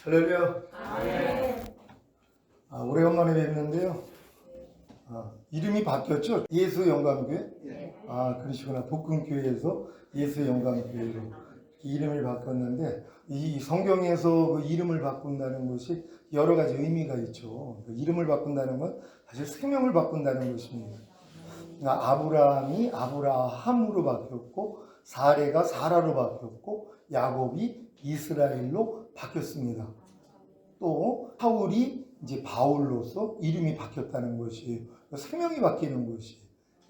할렐루야. 아멘. 오래간만에 뵙는데요. 이름이 바뀌었죠? 예수 영광교회? 네. 그러시구나. 복근교회에서 예수 영광교회로 이름을 바꿨는데, 이 성경에서 그 이름을 바꾼다는 것이 여러 가지 의미가 있죠. 이름을 바꾼다는 건 사실 생명을 바꾼다는 것입니다. 아브라함이 아브라함으로 바뀌었고, 사레가 사라로 바뀌었고, 야곱이 이스라엘로 바뀌었습니다. 또 사울이 이제 바울로서 이름이 바뀌었다는 것이에요. 생명이 바뀌는 것이에요.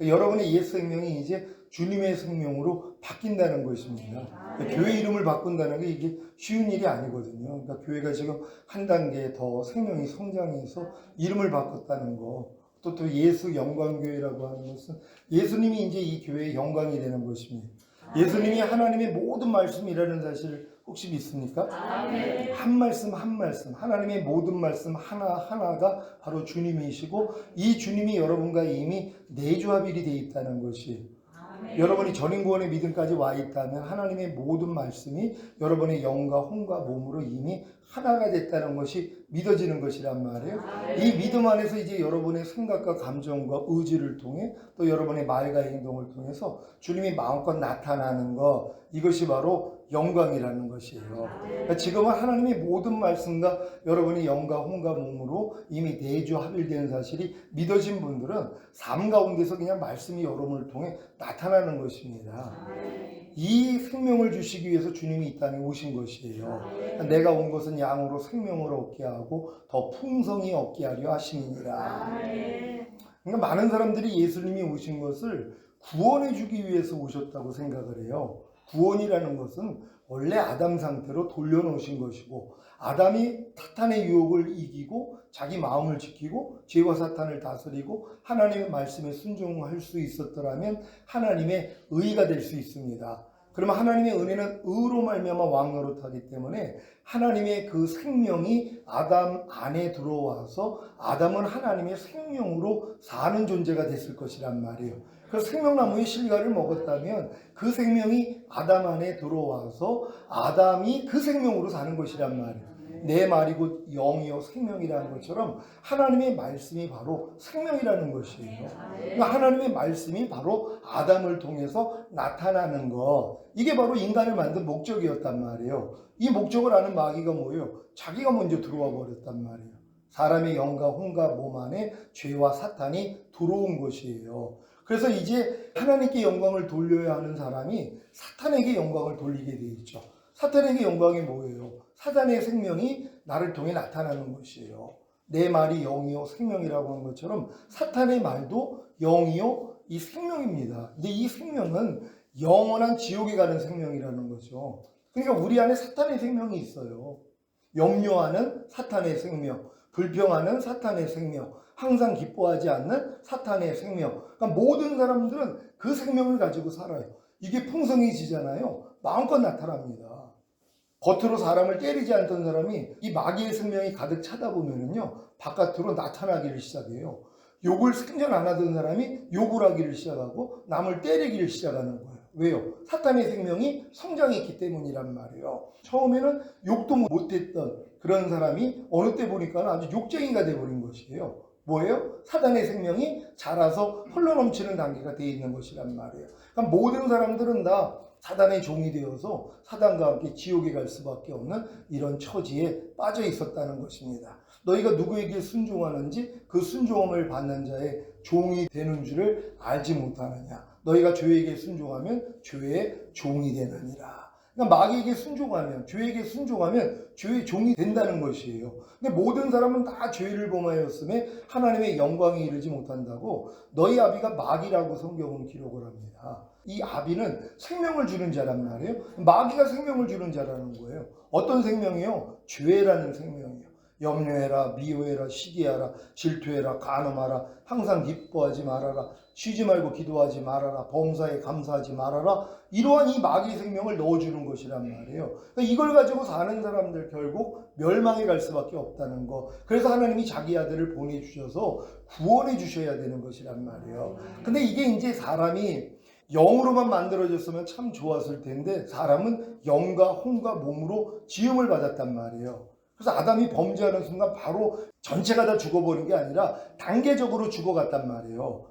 여러분의 옛 생명이 이제 주님의 생명으로 바뀐다는 것입니다. 교회 이름을 바꾼다는 게 이게 쉬운 일이 아니거든요. 그러니까 교회가 지금 한 단계 더 생명이 성장해서 이름을 바꿨다는 거. 또 예수 영광교회라고 하는 것은 예수님이 이제 이 교회의 영광이 되는 것입니다. 예수님이 하나님의 모든 말씀이라는 사실을 혹시 믿습니까? 아멘. 한 말씀 한 말씀, 하나님의 모든 말씀 하나하나가 바로 주님이시고, 이 주님이 여러분과 이미 내주합일이 되어 있다는 것이, 여러분이 전인구원의 믿음까지 와 있다면 하나님의 모든 말씀이 여러분의 영과 혼과 몸으로 이미 하나가 됐다는 것이 믿어지는 것이란 말이에요. 이 믿음 안에서 이제 여러분의 생각과 감정과 의지를 통해 또 여러분의 말과 행동을 통해서 주님이 마음껏 나타나는 것, 이것이 바로 영광이라는 것이에요. 그러니까 지금은 하나님의 모든 말씀과 여러분의 영과 혼과 몸으로 이미 내주합일된 사실이 믿어진 분들은 삶 가운데서 그냥 말씀이 여러분을 통해 나타나는 것입니다. 이 생명을 주시기 위해서 주님이 이 땅에 오신 것이에요. 내가 온 것은 양으로 생명을 얻게 하고 더 풍성히 얻게 하려 하심이니라. 그러니까 많은 사람들이 예수님이 오신 것을 구원해 주기 위해서 오셨다고 생각을 해요. 구원이라는 것은 원래 아담 상태로 돌려놓으신 것이고, 아담이 사탄의 유혹을 이기고 자기 마음을 지키고 죄와 사탄을 다스리고 하나님의 말씀에 순종할 수 있었더라면 하나님의 의가 될 수 있습니다. 그러면 하나님의 은혜는 의로 말미암아 왕노릇하기 때문에 하나님의 그 생명이 아담 안에 들어와서 아담은 하나님의 생명으로 사는 존재가 됐을 것이란 말이에요. 그래서 생명나무의 실과를 먹었다면 그 생명이 아담 안에 들어와서 아담이 그 생명으로 사는 것이란 말이에요. 내 말이고 영이요 생명이라는 것처럼 하나님의 말씀이 바로 생명이라는 것이에요. 그러니까 하나님의 말씀이 바로 아담을 통해서 나타나는 것, 이게 바로 인간을 만든 목적이었단 말이에요. 이 목적을 아는 마귀가 뭐예요? 자기가 먼저 들어와 버렸단 말이에요. 사람의 영과 혼과 몸 안에 죄와 사탄이 들어온 것이에요. 그래서 이제 하나님께 영광을 돌려야 하는 사람이 사탄에게 영광을 돌리게 되어 있죠. 사탄에게 영광이 뭐예요? 사탄의 생명이 나를 통해 나타나는 것이에요. 내 말이 영이요 생명이라고 하는 것처럼 사탄의 말도 영이요 이 생명입니다. 근데 이 생명은 영원한 지옥에 가는 생명이라는 거죠. 그러니까 우리 안에 사탄의 생명이 있어요. 염려하는 사탄의 생명, 불평하는 사탄의 생명, 항상 기뻐하지 않는 사탄의 생명. 그러니까 모든 사람들은 그 생명을 가지고 살아요. 이게 풍성해지잖아요. 마음껏 나타납니다. 겉으로 사람을 때리지 않던 사람이 이 마귀의 생명이 가득 차다 보면은요, 바깥으로 나타나기를 시작해요. 욕을 생전 안 하던 사람이 욕을 하기를 시작하고 남을 때리기를 시작하는 거예요. 왜요? 사탄의 생명이 성장했기 때문이란 말이에요. 처음에는 욕도 못했던 그런 사람이 어느 때 보니까 아주 욕쟁이가 돼버린 것이에요. 뭐예요? 사탄의 생명이 자라서 흘러넘치는 단계가 되어 있는 것이란 말이에요. 그러니까 모든 사람들은 다 사단의 종이 되어서 사단과 함께 지옥에 갈 수밖에 없는 이런 처지에 빠져 있었다는 것입니다. 너희가 누구에게 순종하는지 그 순종함을 받는 자의 종이 되는 줄을 알지 못하느냐. 너희가 죄에게 순종하면 죄의 종이 되느니라. 그러니까 마귀에게 순종하면, 죄에게 순종하면 죄의 종이 된다는 것이에요. 근데 모든 사람은 다 죄를 범하였음에 하나님의 영광에 이르지 못한다고 너희 아비가 마귀라고 성경은 기록을 합니다. 이 아비는 생명을 주는 자란 말이에요. 마귀가 생명을 주는 자라는 거예요. 어떤 생명이요? 죄라는 생명이에요. 염려해라, 미워해라, 시기하라, 질투해라, 간음하라, 항상 기뻐하지 말아라, 쉬지 말고 기도하지 말아라, 범사에 감사하지 말아라. 이러한 이 마귀의 생명을 넣어주는 것이란 말이에요. 그러니까 이걸 가지고 사는 사람들 결국 멸망에 갈 수밖에 없다는 거. 그래서 하나님이 자기 아들을 보내주셔서 구원해 주셔야 되는 것이란 말이에요. 근데 이게 이제 사람이 영으로만 만들어졌으면 참 좋았을 텐데 사람은 영과 혼과 몸으로 지음을 받았단 말이에요. 그래서 아담이 범죄하는 순간 바로 전체가 다 죽어버린 게 아니라 단계적으로 죽어갔단 말이에요.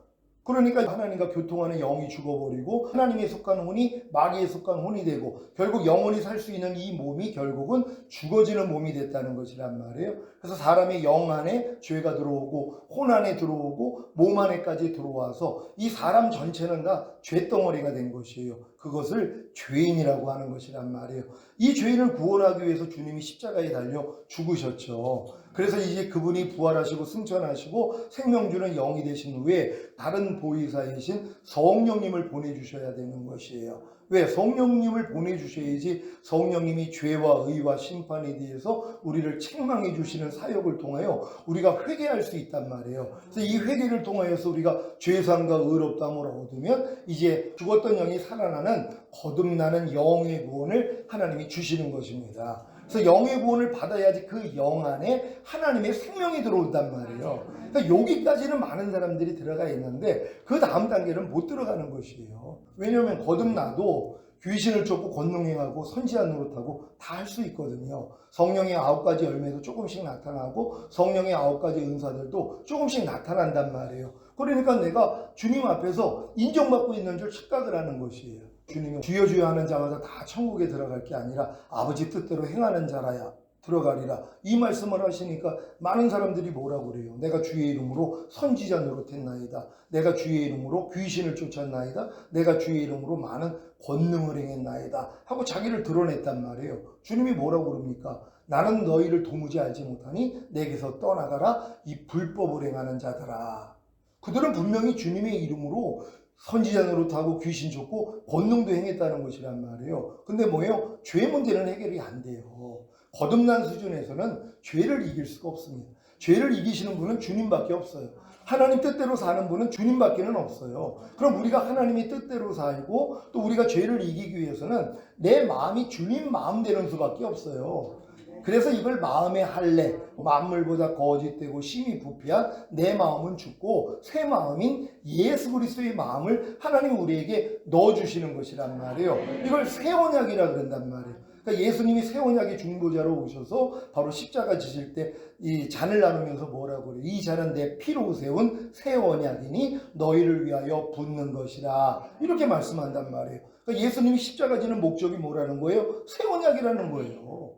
그러니까 하나님과 교통하는 영이 죽어버리고 하나님에 속한 혼이 마귀에 속한 혼이 되고 결국 영원히 살 수 있는 이 몸이 결국은 죽어지는 몸이 됐다는 것이란 말이에요. 그래서 사람의 영 안에 죄가 들어오고 혼 안에 들어오고 몸 안에까지 들어와서 이 사람 전체는 다 죄덩어리가 된 것이에요. 그것을 죄인이라고 하는 것이란 말이에요. 이 죄인을 구원하기 위해서 주님이 십자가에 달려 죽으셨죠. 그래서 이제 그분이 부활하시고 승천하시고 생명 주는 영이 되신 후에 다른 보혜사이신 성령님을 보내주셔야 되는 것이에요. 왜? 성령님을 보내주셔야지 성령님이 죄와 의와 심판에 대해서 우리를 책망해 주시는 사역을 통하여 우리가 회개할 수 있단 말이에요. 그래서 이 회개를 통하여서 우리가 죄사함과 의롭다함을 얻으면 이제 죽었던 영이 살아나는 거듭나는 영의 구원을 하나님이 주시는 것입니다. 그래서 영의 구원을 받아야지 그 영 안에 하나님의 생명이 들어온단 말이에요. 그러니까 여기까지는 많은 사람들이 들어가 있는데 그 다음 단계는 못 들어가는 것이에요. 왜냐하면 거듭나도 귀신을 쫓고 권능행하고 선지한 노릇하고 다 할 수 있거든요. 성령의 9가지 열매도 조금씩 나타나고 성령의 9가지 은사들도 조금씩 나타난단 말이에요. 그러니까 내가 주님 앞에서 인정받고 있는 줄 착각을 하는 것이에요. 주님이 주여 주여 하는 자마다 다 천국에 들어갈 게 아니라 아버지 뜻대로 행하는 자라야 들어가리라. 이 말씀을 하시니까 많은 사람들이 뭐라고 그래요? 내가 주의 이름으로 선지자 노릇했나이다. 내가 주의 이름으로 귀신을 쫓았나이다. 내가 주의 이름으로 많은 권능을 행했나이다. 하고 자기를 드러냈단 말이에요. 주님이 뭐라고 그럽니까? 나는 너희를 도무지 알지 못하니 내게서 떠나가라. 이 불법을 행하는 자들아. 그들은 분명히 주님의 이름으로 선지자 노릇하고 귀신 쫓고 권능도 행했다는 것이란 말이에요. 근데 뭐예요? 죄 문제는 해결이 안 돼요. 거듭난 수준에서는 죄를 이길 수가 없습니다. 죄를 이기시는 분은 주님밖에 없어요. 하나님 뜻대로 사는 분은 주님밖에는 없어요. 그럼 우리가 하나님의 뜻대로 살고 또 우리가 죄를 이기기 위해서는 내 마음이 주님 마음 되는 수밖에 없어요. 그래서 이걸 마음의 할례, 만물보다 거짓되고 심히 부패한 내 마음은 죽고 새 마음인 예수 그리스도의 마음을 하나님이 우리에게 넣어주시는 것이란 말이에요. 이걸 새 언약이라 그런단 말이에요. 그러니까 예수님이 새 언약의 중보자로 오셔서 바로 십자가 지실 때 이 잔을 나누면서 뭐라고 그래요? 이 잔은 내 피로 세운 새 언약이니 너희를 위하여 붓는 것이라. 이렇게 말씀한단 말이에요. 그러니까 예수님이 십자가 지는 목적이 뭐라는 거예요? 새 언약이라는 거예요.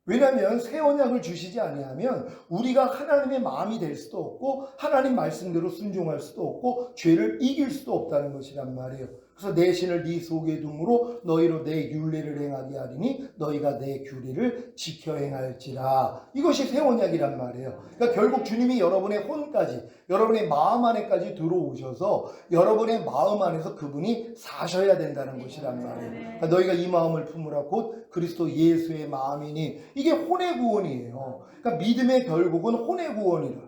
왜냐하면 새 언약을 주시지 아니하면 우리가 하나님의 마음이 될 수도 없고 하나님 말씀대로 순종할 수도 없고 죄를 이길 수도 없다는 것이란 말이에요. 그래서 내 신을 네 속에 둠으로 너희로 내 율례를 행하게 하리니 너희가 내 규례를 지켜 행할지라. 이것이 새 언약이란 말이에요. 그러니까 결국 주님이 여러분의 혼까지 여러분의 마음 안에까지 들어오셔서 여러분의 마음 안에서 그분이 사셔야 된다는 것이란 말이에요. 그러니까 너희가 이 마음을 품으라 곧 그리스도 예수의 마음이니 이게 혼의 구원이에요. 그러니까 믿음의 결국은 혼의 구원이라.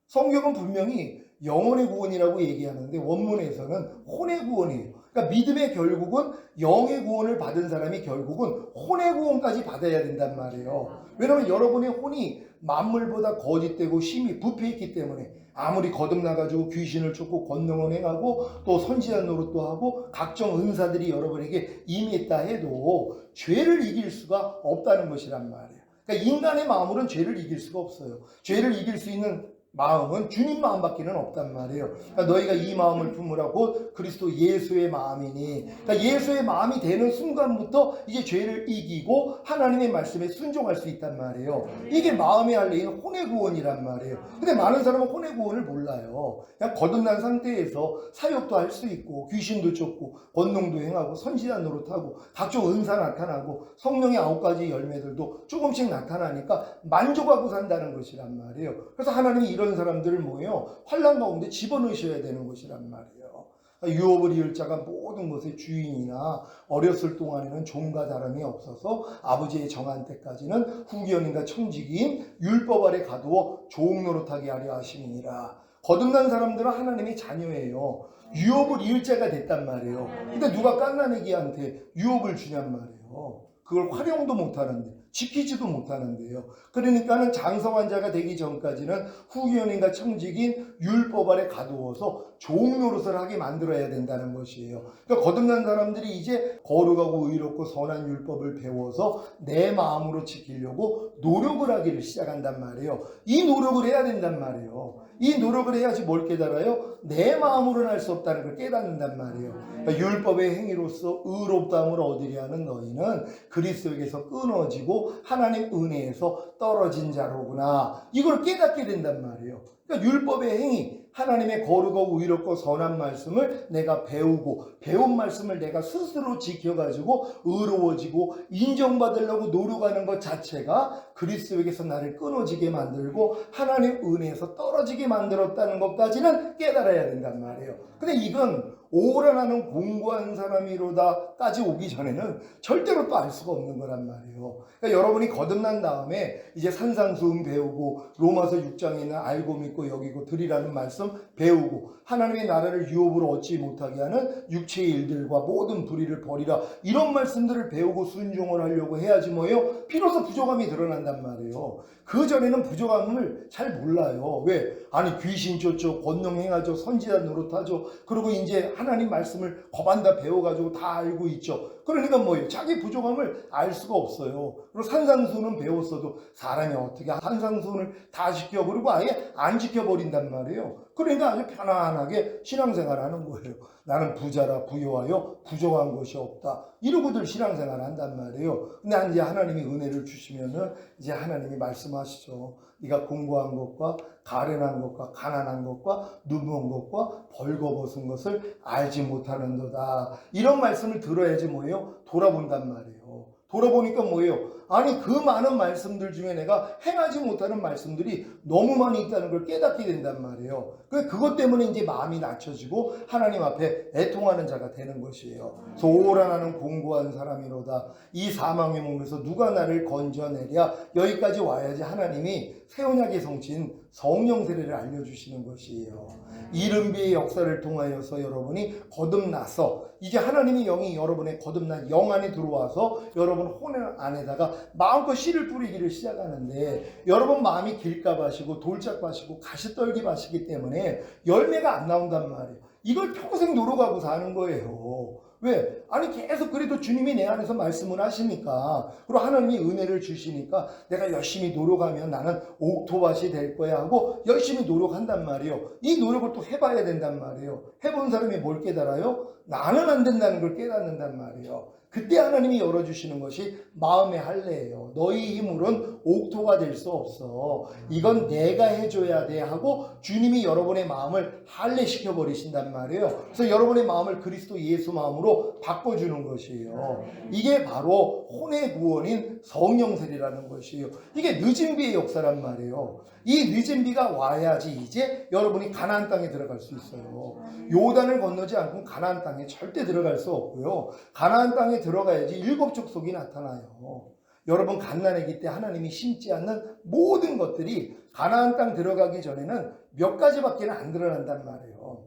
성경은 분명히 영혼의 구원이라고 얘기하는데 원문에서는 혼의 구원이에요. 그러니까 믿음의 결국은 영의 구원을 받은 사람이 결국은 혼의 구원까지 받아야 된단 말이에요. 왜냐하면 여러분의 혼이 만물보다 거짓되고 심히 부패했기 때문에 아무리 거듭나가지고 귀신을 쫓고 권능을 행하고 또 선지자 노릇도 하고 각종 은사들이 여러분에게 임했다 해도 죄를 이길 수가 없다는 것이란 말이에요. 그러니까 인간의 마음으로는 죄를 이길 수가 없어요. 죄를 이길 수 있는 마음은 주님 마음밖에는 없단 말이에요. 그러니까 너희가 이 마음을 품으라고 그리스도 예수의 마음이니, 그러니까 예수의 마음이 되는 순간부터 이제 죄를 이기고 하나님의 말씀에 순종할 수 있단 말이에요. 이게 마음의 할례인 혼의 구원이란 말이에요. 근데 많은 사람은 혼의 구원을 몰라요. 그냥 거듭난 상태에서 사역도 할 수 있고 귀신도 쫓고 권능도 행하고 선지자 노릇하고 각종 은사 나타나고 성령의 9가지 열매들도 조금씩 나타나니까 만족하고 산다는 것이란 말이에요. 그래서 하나님이 이런 사람들을 뭐예요? 환난 가운데 집어넣으셔야 되는 것이란 말이에요. 유업을 이을 자가 모든 것의 주인이나 어렸을 동안에는 종과 다름이 없어서 아버지의 정한 때까지는 후견인과 청지기인 율법 아래 가두어 종 노릇하게 하려 하심이니라. 거듭난 사람들은 하나님의 자녀예요. 유업을 이을 자가 됐단 말이에요. 근데 누가 갓난아기한테 유업을 주냔 말이에요. 그걸 활용도 못하는데 지키지도 못하는데요. 그러니까는 장성한 자가 되기 전까지는 후견인과 청직인 율법 아래 가두어서 종노릇을 하게 만들어야 된다는 것이에요. 그러니까 거듭난 사람들이 이제 거룩하고 의롭고 선한 율법을 배워서 내 마음으로 지키려고 노력을 하기를 시작한단 말이에요. 이 노력을 해야 된단 말이에요. 이 노력을 해야지 뭘 깨달아요? 내 마음으로는 할 수 없다는 걸 깨닫는단 말이에요. 그러니까 율법의 행위로서 의롭다함을 얻으려 하는 너희는 그리스도에게서 끊어지고 하나님 은혜에서 떨어진 자로구나. 이걸 깨닫게 된단 말이에요. 그러니까 율법의 행위, 하나님의 거룩하고 의롭고 선한 말씀을 내가 배우고 배운 말씀을 내가 스스로 지켜가지고 의로워지고 인정받으려고 노력하는 것 자체가 그리스도에게서 나를 끊어지게 만들고 하나님 은혜에서 떨어지게 만들었다는 것까지는 깨달아야 된단 말이에요. 근데 이건 오라 나는 공고한 사람이로다까지 오기 전에는 절대로 또 알 수가 없는 거란 말이에요. 그러니까 여러분이 거듭난 다음에 이제 산상수훈 배우고 로마서 6장에 있는 알고 믿고 여기고 들이라는 말씀 배우고 하나님의 나라를 유업으로 얻지 못하게 하는 육체의 일들과 모든 불의를 버리라 이런 말씀들을 배우고 순종을 하려고 해야지 뭐예요? 비로소 부족함이 드러난단 말이에요. 그 전에는 부족함을 잘 몰라요. 왜? 아니 귀신 쫓죠, 권능 행하죠, 선지자 노릇하죠. 그리고 이제 하나님 말씀을 거반다 배워가지고 다 알고 있죠. 그러니까 뭐예요? 자기 부족함을 알 수가 없어요. 그리고 산상수훈은 배웠어도 사람이 어떻게 산상수훈을 다 지켜 그리고 아예 안 지켜버린단 말이에요. 그러니까 아주 편안하게 신앙생활 하는 거예요. 나는 부자라 부유하여 부족한 것이 없다. 이러고들 신앙생활 한단 말이에요. 근데 이제 하나님이 은혜를 주시면은 이제 하나님이 말씀하시죠. 네가 공고한 것과 가련한 것과 가난한 것과 눈먼 것과 벌거벗은 것을 알지 못하는도다. 이런 말씀을 들어야지 뭐예요? 돌아본단 말이에요. 돌아보니까 뭐예요? 아니 그 많은 말씀들 중에 내가 행하지 못하는 말씀들이 너무 많이 있다는 걸 깨닫게 된단 말이에요. 그것 때문에 이제 마음이 낮춰지고 하나님 앞에 애통하는 자가 되는 것이에요. 그래서 오라 나는 공고한 사람이로다. 이 사망의 몸에서 누가 나를 건져내랴. 여기까지 와야지 하나님이 새 언약의 성취인 성령 세례를 알려주시는 것이에요. 이른비의 역사를 통하여서 여러분이 거듭나서 이제 하나님의 영이 여러분의 거듭난 영 안에 들어와서 여러분 혼의 안에다가 마음껏 씨를 뿌리기를 시작하는데 여러분 마음이 길가바시고 돌짝바시고 가시떨기바시기 때문에 열매가 안 나온단 말이에요. 이걸 평생 노력하고 사는 거예요. 왜? 아니 계속 그래도 주님이 내 안에서 말씀을 하시니까 그리고 하나님이 은혜를 주시니까 내가 열심히 노력하면 나는 옥토밭이 될 거야 하고 열심히 노력한단 말이에요. 이 노력을 또 해봐야 된단 말이에요. 해본 사람이 뭘 깨달아요? 나는 안 된다는 걸 깨닫는단 말이에요. 그때 하나님이 열어주시는 것이 마음의 할례예요. 너희 힘으로는 옥토가 될 수 없어. 이건 내가 해줘야 돼 하고 주님이 여러분의 마음을 할례시켜 버리신단 말이에요. 그래서 여러분의 마음을 그리스도 예수 마음으로 바꿔주는 것이에요. 이게 바로 혼의 구원인 성령세례라는 것이에요. 이게 늦은 비의 역사란 말이에요. 이 늦은 비가 와야지 이제 여러분이 가나안 땅에 들어갈 수 있어요. 요단을 건너지 않고 가나안 땅에 절대 들어갈 수 없고요. 가나안 땅에 들어가야지 일곱 족속이 나타나요. 여러분 갓난아기 때 하나님이 심지 않는 모든 것들이 가나안 땅 들어가기 전에는 몇 가지밖에 안 드러난단 말이에요.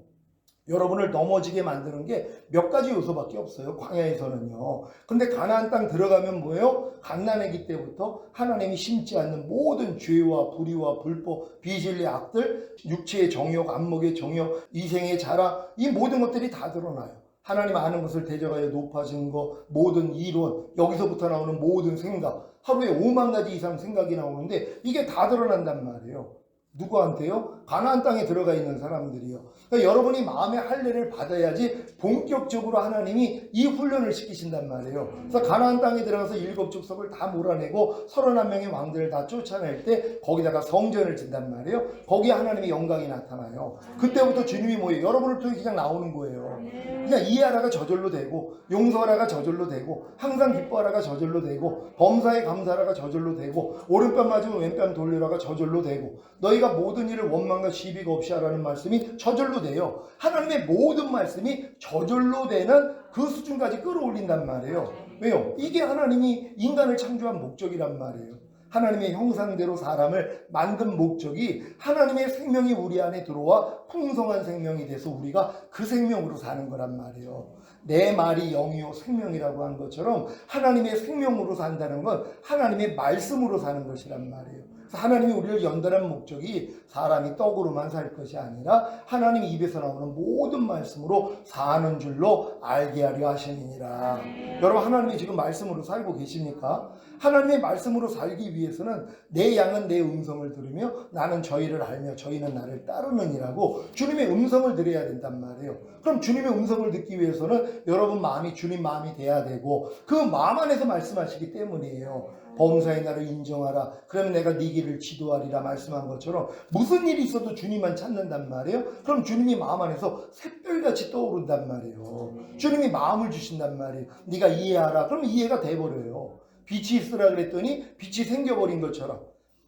여러분을 넘어지게 만드는 게 몇 가지 요소밖에 없어요. 광야에서는요. 근데 가나안 땅 들어가면 뭐예요? 갓난아기 때부터 하나님이 심지 않는 모든 죄와 불의와 불법, 비진리 악들, 육체의 정욕, 안목의 정욕, 이생의 자랑, 이 모든 것들이 다 드러나요. 하나님 아는 것을 대적하여 높아진 것, 모든 이론, 여기서부터 나오는 모든 생각, 하루에 5만 가지 이상 생각이 나오는데 이게 다 드러난단 말이에요. 누구한테요? 가나안 땅에 들어가 있는 사람들이요. 그러니까 여러분이 마음의 할례를 받아야지 본격적으로 하나님이 이 훈련을 시키신단 말이에요. 그래서 가나안 땅에 들어가서 일곱 족속을 다 몰아내고 31명의 왕들을 다 쫓아낼 때 거기다가 성전을 짓단 말이에요. 거기에 하나님의 영광이 나타나요. 그때부터 주님이 뭐예요? 여러분을 통해 그냥 나오는 거예요. 그냥 이해하라가 저절로 되고 용서하라가 저절로 되고 항상 기뻐하라가 저절로 되고 범사에 감사하라가 저절로 되고 오른뺨 맞으면 왼뺨 돌리라가 저절로 되고 너희가 모든 일을 원망과 시비가 없이 하라는 말씀이 저절로 돼요. 하나님의 모든 말씀이 저절로 되는 그 수준까지 끌어올린단 말이에요. 왜요? 이게 하나님이 인간을 창조한 목적이란 말이에요. 하나님의 형상대로 사람을 만든 목적이 하나님의 생명이 우리 안에 들어와 풍성한 생명이 돼서 우리가 그 생명으로 사는 거란 말이에요. 내 말이 영이요 생명이라고 한 것처럼 하나님의 생명으로 산다는 건 하나님의 말씀으로 사는 것이란 말이에요. 그래서 하나님이 우리를 연단한 목적이 사람이 떡으로만 살 것이 아니라 하나님 입에서 나오는 모든 말씀으로 사는 줄로 알게 하려 하시니라. 여러분, 하나님이 지금 말씀으로 살고 계십니까? 하나님의 말씀으로 살기 위해서는 내 양은 내 음성을 들으며 나는 저희를 알며 저희는 나를 따르느니라고 주님의 음성을 들어야 된단 말이에요. 그럼 주님의 음성을 듣기 위해서는 여러분 마음이 주님 마음이 돼야 되고 그 마음 안에서 말씀하시기 때문이에요. 범사의 나를 인정하라. 그러면 내가 네 길을 지도하리라 말씀한 것처럼 무슨 일이 있어도 주님만 찾는단 말이에요. 그럼 주님이 마음 안에서 샛별같이 떠오른단 말이에요. 주님이 마음을 주신단 말이에요. 네가 이해하라. 그럼 이해가 돼버려요. 빛이 있으라 그랬더니 빛이 생겨버린 것처럼,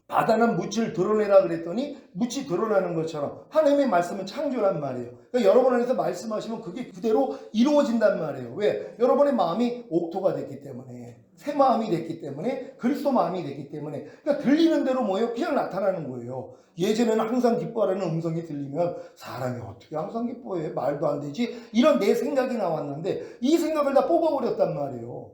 바다는 묻을 드러내라 그랬더니 묻이 드러나는 것처럼 하나님의 말씀은 창조란 말이에요. 그러니까 여러분 안에서 말씀하시면 그게 그대로 이루어진단 말이에요. 왜? 여러분의 마음이 옥토가 됐기 때문에, 새 마음이 됐기 때문에, 그리스도 마음이 됐기 때문에. 그러니까 들리는 대로 뭐예요? 그냥 나타나는 거예요. 예전에는 항상 기뻐하라는 음성이 들리면 사람이 어떻게 항상 기뻐해? 말도 안 되지? 이런 내 생각이 나왔는데 이 생각을 다 뽑아버렸단 말이에요.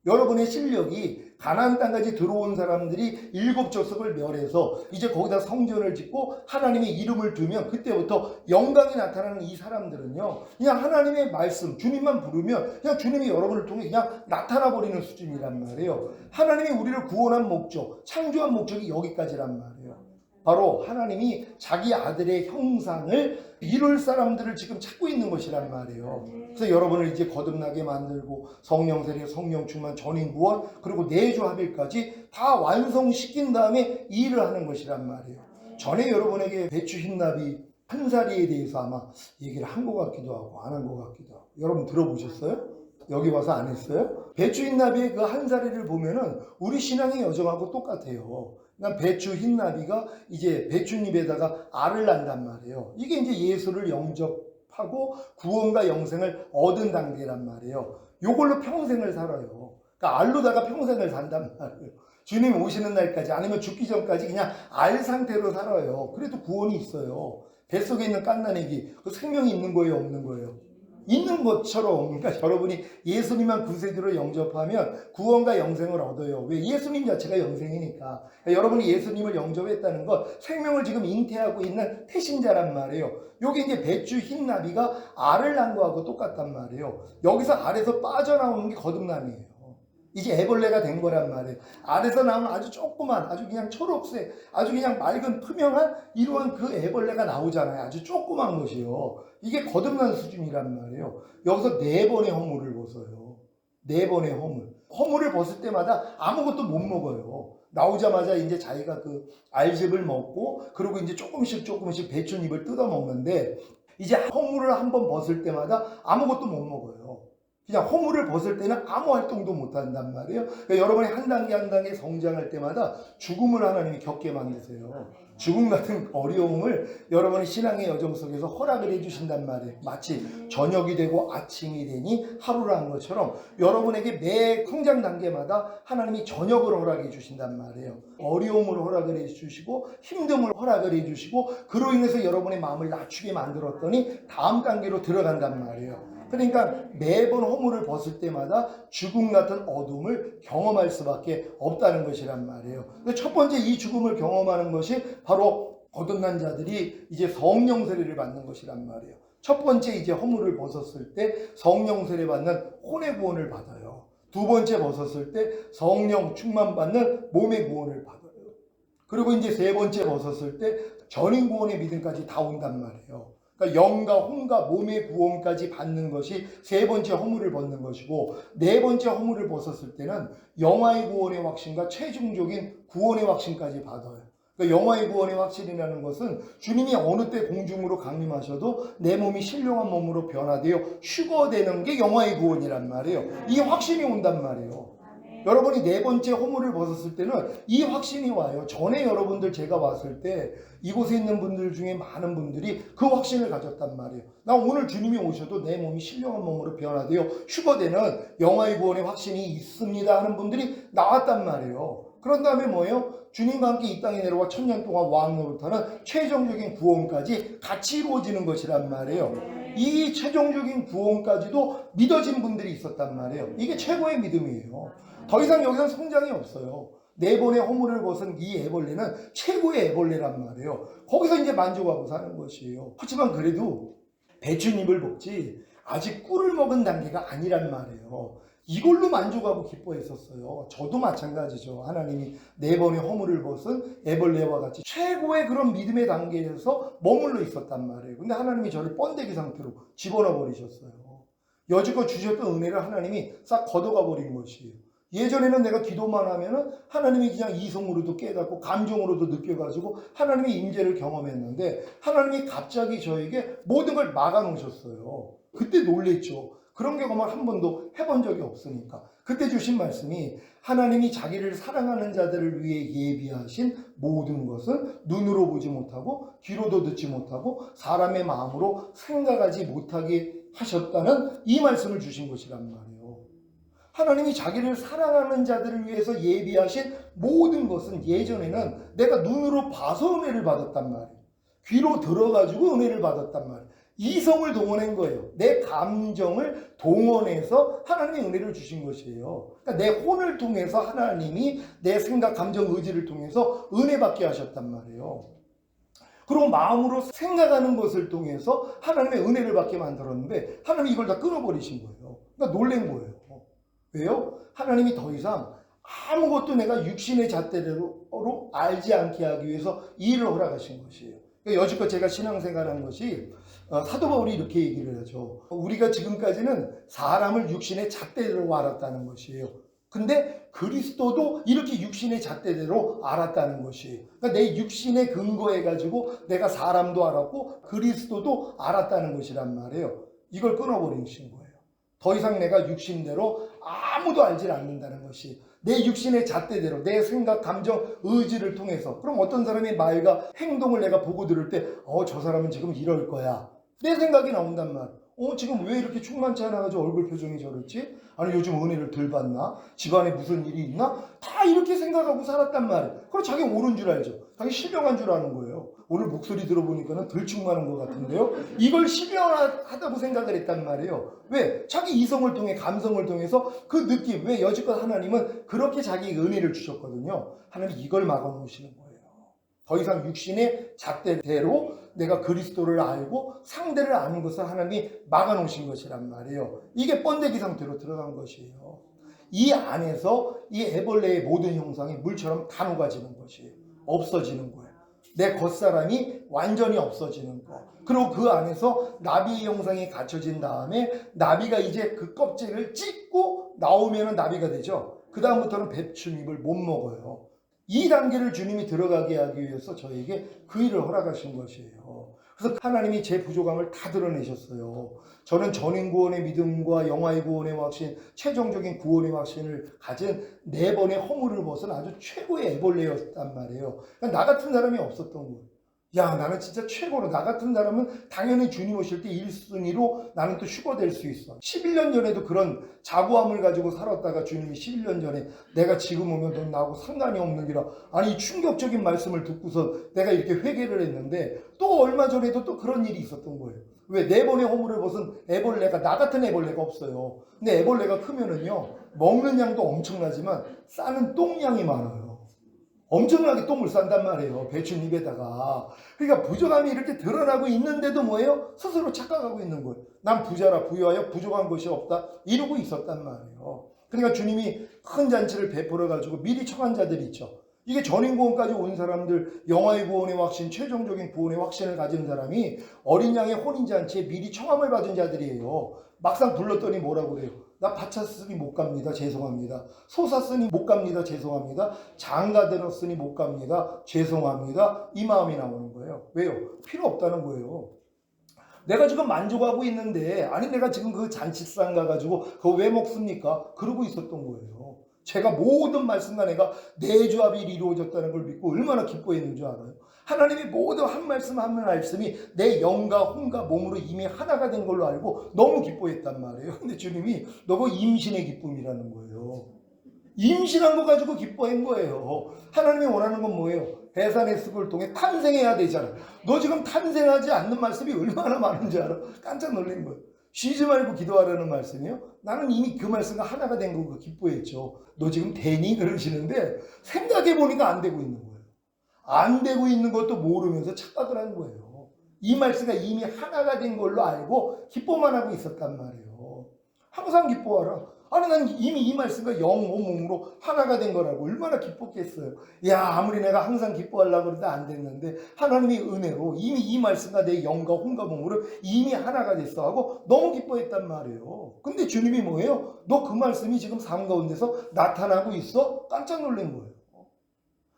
여러분의 실력이 가나안 땅까지 들어온 사람들이 7족속을 멸해서 이제 거기다 성전을 짓고 하나님의 이름을 두면 그때부터 영광이 나타나는 이 사람들은요, 그냥 하나님의 말씀, 주님만 부르면 그냥 주님이 여러분을 통해 그냥 나타나 버리는 수준이란 말이에요. 하나님이 우리를 구원한 목적, 창조한 목적이 여기까지란 말이에요. 바로 하나님이 자기 아들의 형상을 이룰 사람들을 지금 찾고 있는 것이란 말이에요. 그래서 여러분을 이제 거듭나게 만들고 성령 세례, 성령 충만, 전인 구원, 그리고 내주 합일까지 다 완성시킨 다음에 이 일을 하는 것이란 말이에요. 전에 여러분에게 배추 흰나비 한 사리에 대해서 아마 얘기를 한 것 같기도 하고 안 한 것 같기도 하고, 여러분 들어보셨어요? 여기 와서 안 했어요? 배추 흰나비의 그 한 사리를 보면은 우리 신앙의 여정하고 똑같아요. 그러니까 배추 흰나비가 이제 배춧잎에다가 알을 낳는단 말이에요. 이게 이제 예수를 영접하고 구원과 영생을 얻은 단계란 말이에요. 요걸로 평생을 살아요. 그러니까 알로다가 평생을 산단 말이에요. 주님 오시는 날까지, 아니면 죽기 전까지 그냥 알 상태로 살아요. 그래도 구원이 있어요. 뱃속에 있는 갓난애기, 그 생명이 있는 거예요, 없는 거예요? 있는 것처럼. 그러니까 여러분이 예수님만 구세주로 영접하면 구원과 영생을 얻어요. 왜? 예수님 자체가 영생이니까. 그러니까 여러분이 예수님을 영접했다는 건 생명을 지금 잉태하고 있는 태신자란 말이에요. 여기 이제 배추 흰나비가 알을 낳은 거하고 똑같단 말이에요. 여기서 알에서 빠져나오는 게 거듭남이에요. 이제 애벌레가 된 거란 말이에요. 알에서 나오는 아주 조그만, 아주 그냥 초록색, 아주 그냥 맑은 투명한 이러한 그 애벌레가 나오잖아요. 아주 조그만 것이요. 이게 거듭난 수준이란 말이에요. 여기서 4번의 허물을 벗어요. 4번의 허물. 허물을 벗을 때마다 아무것도 못 먹어요. 나오자마자 이제 자기가 그 알즙을 먹고, 그리고 이제 조금씩 배춧잎을 뜯어 먹는데, 이제 허물을 한번 벗을 때마다 아무것도 못 먹어요. 그냥 허물을 벗을 때는 아무 활동도 못 한단 말이에요. 그러니까 여러분이 한 단계 한 단계 성장할 때마다 죽음을 하나님이 겪게 만드세요. 죽음 같은 어려움을 여러분의 신앙의 여정 속에서 허락을 해주신단 말이에요. 마치 저녁이 되고 아침이 되니 하루라는 것처럼 여러분에게 매 성장 단계마다 하나님이 저녁을 허락해 주신단 말이에요. 어려움을 허락을 해주시고 힘듦을 허락을 해주시고, 그로 인해서 여러분의 마음을 낮추게 만들었더니 다음 단계로 들어간단 말이에요. 그러니까 매번 허물을 벗을 때마다 죽음 같은 어둠을 경험할 수밖에 없다는 것이란 말이에요. 첫 번째 이 죽음을 경험하는 것이 바로 거듭난 자들이 이제 성령 세례를 받는 것이란 말이에요. 첫 번째 이제 허물을 벗었을 때 성령 세례 받는 혼의 구원을 받아요. 두 번째 벗었을 때 성령 충만 받는 몸의 구원을 받아요. 그리고 이제 세 번째 벗었을 때 전인 구원의 믿음까지 다 온단 말이에요. 그러니까 영과 혼과 몸의 구원까지 받는 것이 세 번째 허물을 벗는 것이고, 네 번째 허물을 벗었을 때는 영화의 구원의 확신과 최종적인 구원의 확신까지 받아요. 그러니까 영화의 구원의 확신이라는 것은 주님이 어느 때 공중으로 강림하셔도 내 몸이 신령한 몸으로 변화되어 휴거되는 게 영화의 구원이란 말이에요. 이 확신이 온단 말이에요. 여러분이 네 번째 허물을 벗었을 때는 이 확신이 와요. 전에 여러분들 제가 왔을 때 이곳에 있는 분들 중에 많은 분들이 그 확신을 가졌단 말이에요. 나 오늘 주님이 오셔도 내 몸이 신령한 몸으로 변화되어 휴거되는 영화의 구원의 확신이 있습니다 하는 분들이 나왔단 말이에요. 그런 다음에 뭐예요? 주님과 함께 이 땅에 내려와 천년 동안 왕 노릇하는 최종적인 구원까지 같이 이루어지는 것이란 말이에요. 이 최종적인 구원까지도 믿어진 분들이 있었단 말이에요. 이게 최고의 믿음이에요. 더 이상 여기서 성장이 없어요. 네 번의 허물을 벗은 이 애벌레는 최고의 애벌레란 말이에요. 거기서 이제 만족하고 사는 것이에요. 하지만 그래도 배춧잎을 먹지 아직 꿀을 먹은 단계가 아니란 말이에요. 이걸로 만족하고 기뻐했었어요. 저도 마찬가지죠. 하나님이 네 번의 허물을 벗은 애벌레와 같이 최고의 그런 믿음의 단계에서 머물러 있었단 말이에요. 근데 하나님이 저를 번데기 상태로 집어넣어 버리셨어요. 여지껏 주셨던 은혜를 하나님이 싹 걷어가 버린 것이에요. 예전에는 내가 기도만 하면은 하나님이 그냥 이성으로도 깨닫고 감정으로도 느껴가지고 하나님의 임재를 경험했는데 하나님이 갑자기 저에게 모든 걸 막아 놓으셨어요. 그때 놀랬죠. 그런 경험을 한 번도 해본 적이 없으니까. 그때 주신 말씀이 하나님이 자기를 사랑하는 자들을 위해 예비하신 모든 것은 눈으로 보지 못하고 귀로도 듣지 못하고 사람의 마음으로 생각하지 못하게 하셨다는 이 말씀을 주신 것이란 말이에요. 하나님이 자기를 사랑하는 자들을 위해서 예비하신 모든 것은 예전에는 내가 눈으로 봐서 은혜를 받았단 말이에요. 귀로 들어가지고 은혜를 받았단 말이에요. 이성을 동원한 거예요. 내 감정을 동원해서 하나님이 은혜를 주신 것이에요. 그러니까 내 혼을 통해서 하나님이 내 생각, 감정, 의지를 통해서 은혜 받게 하셨단 말이에요. 그리고 마음으로 생각하는 것을 통해서 하나님의 은혜를 받게 만들었는데 하나님이 이걸 다 끊어버리신 거예요. 그러니까 놀란 거예요. 왜요? 하나님이 더 이상 아무것도 내가 육신의 잣대로 알지 않게 하기 위해서 이 일을 허락하신 것이에요. 그러니까 여지껏 제가 신앙생활한 것이 사도 바울이 이렇게 얘기를 하죠. 우리가 지금까지는 사람을 육신의 잣대로 알았다는 것이에요. 근데 그리스도도 이렇게 육신의 잣대대로 알았다는 것이에요. 그러니까 내 육신에 근거해가지고 내가 사람도 알았고 그리스도도 알았다는 것이란 말이에요. 이걸 끊어버리신 거예요. 더 이상 내가 육신대로 아무도 알지 않는다는 것이 내 육신의 잣대대로 내 생각, 감정, 의지를 통해서. 그럼 어떤 사람의 말과 행동을 내가 보고 들을 때 저 사람은 지금 이럴 거야. 내 생각이 나온단 말. 지금 왜 이렇게 충만치 않아가지고 얼굴 표정이 저렇지? 아니 요즘 은혜를 덜 받나? 집안에 무슨 일이 있나? 다 이렇게 생각하고 살았단 말이에요. 그럼 자기 옳은 줄 알죠. 자기 신령한 줄 아는 거예요. 오늘 목소리 들어보니까는 덜 충만한 것 같은데요. 이걸 신령하다고 생각을 했단 말이에요. 왜? 자기 이성을 통해 감성을 통해서 그 느낌. 왜? 여지껏 하나님은 그렇게 자기 은혜를 주셨거든요. 하나님 이걸 막아놓으시는 거예요. 더 이상 육신의 잣대대로 내가 그리스도를 알고 상대를 아는 것을 하나님이 막아놓으신 것이란 말이에요. 이게 번데기 상태로 들어간 것이에요. 이 안에서 이 애벌레의 모든 형상이 물처럼 다 녹아지는 것이에요. 없어지는 거예요. 내 겉사람이 완전히 없어지는 거. 그리고 그 안에서 나비의 형상이 갖춰진 다음에 나비가 이제 그 껍질을 찢고 나오면 나비가 되죠. 그 다음부터는 배춧잎을 못 먹어요. 이 단계를 주님이 들어가게 하기 위해서 저에게 그 일을 허락하신 것이에요. 그래서 하나님이 제 부족함을 다 드러내셨어요. 저는 전인구원의 믿음과 영화의 구원의 확신, 최종적인 구원의 확신을 가진 네 번의 허물을 벗은 아주 최고의 애벌레였단 말이에요. 그러니까 나 같은 사람이 없었던 거예요. 야, 나는 진짜 최고로. 나 같은 사람은 당연히 주님 오실 때 1순위로 나는 또 휴거될 수 있어. 11년 전에도 그런 자부함을 가지고 살았다가 주님이 11년 전에 내가 지금 오면 넌 나하고 상관이 없는 기라. 아니 충격적인 말씀을 듣고서 내가 이렇게 회개를 했는데 또 얼마 전에도 또 그런 일이 있었던 거예요. 왜? 네 번의 허물을 벗은 애벌레가 나 같은 애벌레가 없어요. 근데 애벌레가 크면은요 먹는 양도 엄청나지만 싸는 똥양이 많아요. 엄청나게 똥을 싼단 말이에요. 배춧잎에다가. 그러니까 부족함이 이렇게 드러나고 있는데도 뭐예요? 스스로 착각하고 있는 거예요. 난 부자라 부유하여 부족한 것이 없다. 이러고 있었단 말이에요. 그러니까 주님이 큰 잔치를 베풀어 가지고 미리 청한 자들이 있죠. 이게 전인구원까지 온 사람들, 영화의 구원의 확신, 최종적인 구원의 확신을 가진 사람이 어린 양의 혼인잔치에 미리 청함을 받은 자들이에요. 막상 불렀더니 뭐라고 그래요? 나 바쳤으니 못 갑니다. 죄송합니다. 소 샀으니 못 갑니다. 죄송합니다. 장가 들었으니 못 갑니다. 죄송합니다. 이 마음이 나오는 거예요. 왜요? 필요 없다는 거예요. 내가 지금 만족하고 있는데 아니 내가 지금 그 잔치상 가가지고 그거 왜 먹습니까? 그러고 있었던 거예요. 제가 모든 말씀과 내가 내조합이 이루어졌다는 걸 믿고 얼마나 기뻐했는 줄 알아요? 하나님이 모든 한 말씀 한 말씀이 내 영과 혼과 몸으로 이미 하나가 된 걸로 알고 너무 기뻐했단 말이에요. 근데 주님이 너가 임신의 기쁨이라는 거예요. 임신한 거 가지고 기뻐한 거예요. 하나님이 원하는 건 뭐예요? 해산의 습을 통해 탄생해야 되잖아. 너 지금 탄생하지 않는 말씀이 얼마나 많은지 알아? 깜짝 놀란 거예요. 쉬지 말고 기도하라는 말씀이요? 나는 이미 그 말씀과 하나가 된 거고 기뻐했죠. 너 지금 되니? 그러시는데 생각해보니까 안 되고 있는 거예요. 안 되고 있는 것도 모르면서 착각을 한 거예요. 이 말씀과 이미 하나가 된 걸로 알고 기뻐만 하고 있었단 말이에요. 항상 기뻐하라. 아니 난 이미 이 말씀과 영, 몸으로 하나가 된 거라고 얼마나 기뻤겠어요. 야, 아무리 내가 항상 기뻐하려고 그래도 안 됐는데 하나님의 은혜로 이미 이 말씀과 내 영과 혼과 몸으로 이미 하나가 됐어 하고 너무 기뻐했단 말이에요. 근데 주님이 뭐예요? 너 그 말씀이 지금 삶 가운데서 나타나고 있어? 깜짝 놀란 거예요.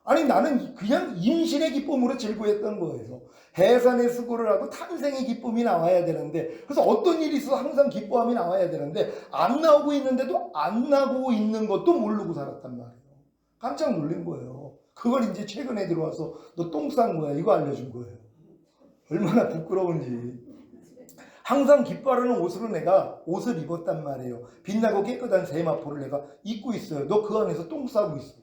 아니 나는 그냥 임신의 기쁨으로 즐거웠던 거예요. 해산의 수고를 하고 탄생의 기쁨이 나와야 되는데, 그래서 어떤 일이 있어도 항상 기뻐함이 나와야 되는데 안 나오고 있는데도 안 나고 있는 것도 모르고 살았단 말이에요. 깜짝 놀란 거예요. 그걸 이제 최근에 들어와서 너 똥 싼 거야 이거 알려준 거예요. 얼마나 부끄러운지. 항상 기뻐하는 옷으로 내가 옷을 입었단 말이에요. 빛나고 깨끗한 세마포를 내가 입고 있어요. 너 그 안에서 똥 싸고 있어.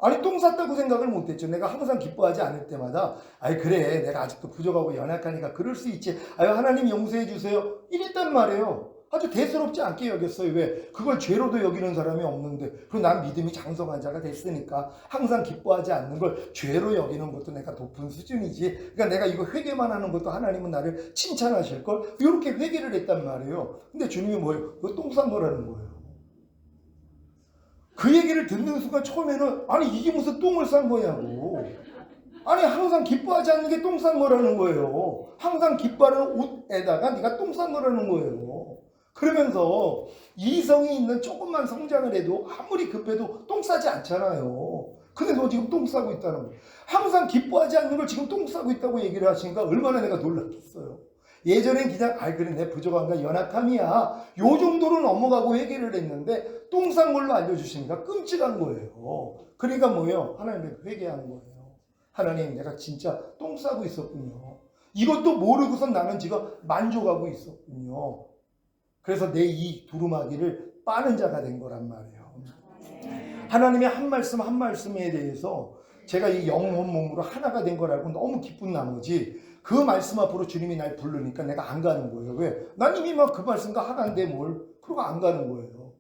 아니 똥 쌌다고 생각을 못했죠. 내가 항상 기뻐하지 않을 때마다 아이 그래 내가 아직도 부족하고 연약하니까 그럴 수 있지. 아유 하나님 용서해 주세요. 이랬단 말이에요. 아주 대수롭지 않게 여겼어요. 왜? 그걸 죄로도 여기는 사람이 없는데 그리고 난 믿음이 장성한 자가 됐으니까 항상 기뻐하지 않는 걸 죄로 여기는 것도 내가 높은 수준이지. 그러니까 내가 이거 회개만 하는 것도 하나님은 나를 칭찬하실걸. 이렇게 회개를 했단 말이에요. 근데 주님이 뭐예요? 그거 똥 싼 거라는 거예요. 그 얘기를 듣는 순간 처음에는 아니 이게 무슨 똥을 싼 거냐고. 아니 항상 기뻐하지 않는 게 똥 싼 거라는 거예요. 항상 기뻐하는 옷에다가 네가 똥 싼 거라는 거예요. 그러면서 이성이 있는 조금만 성장을 해도 아무리 급해도 똥 싸지 않잖아요. 근데 너 지금 똥 싸고 있다는 거예요. 항상 기뻐하지 않는 걸 지금 똥 싸고 있다고 얘기를 하시니까 얼마나 내가 놀랐겠어요. 예전엔 그냥 그래 내 부족함과 연약함이야 요 정도로 넘어가고 회개를 했는데 똥 싼 걸로 알려주시니까 끔찍한 거예요. 그러니까 뭐예요? 하나님께 회개하는 거예요. 하나님 내가 진짜 똥 싸고 있었군요. 이것도 모르고서 나는 지금 만족하고 있었군요. 그래서 내 이 두루마기를 빠는 자가 된 거란 말이에요. 하나님의 한 말씀 한 말씀에 대해서 제가 이 영혼 몸으로 하나가 된 걸 알고 너무 기쁜 나머지 그 말씀 앞으로 주님이 날 부르니까 내가 안 가는 거예요. 왜? 난 이미 막 그 말씀과 하나인데 뭘? 그러고 안 가는 거예요.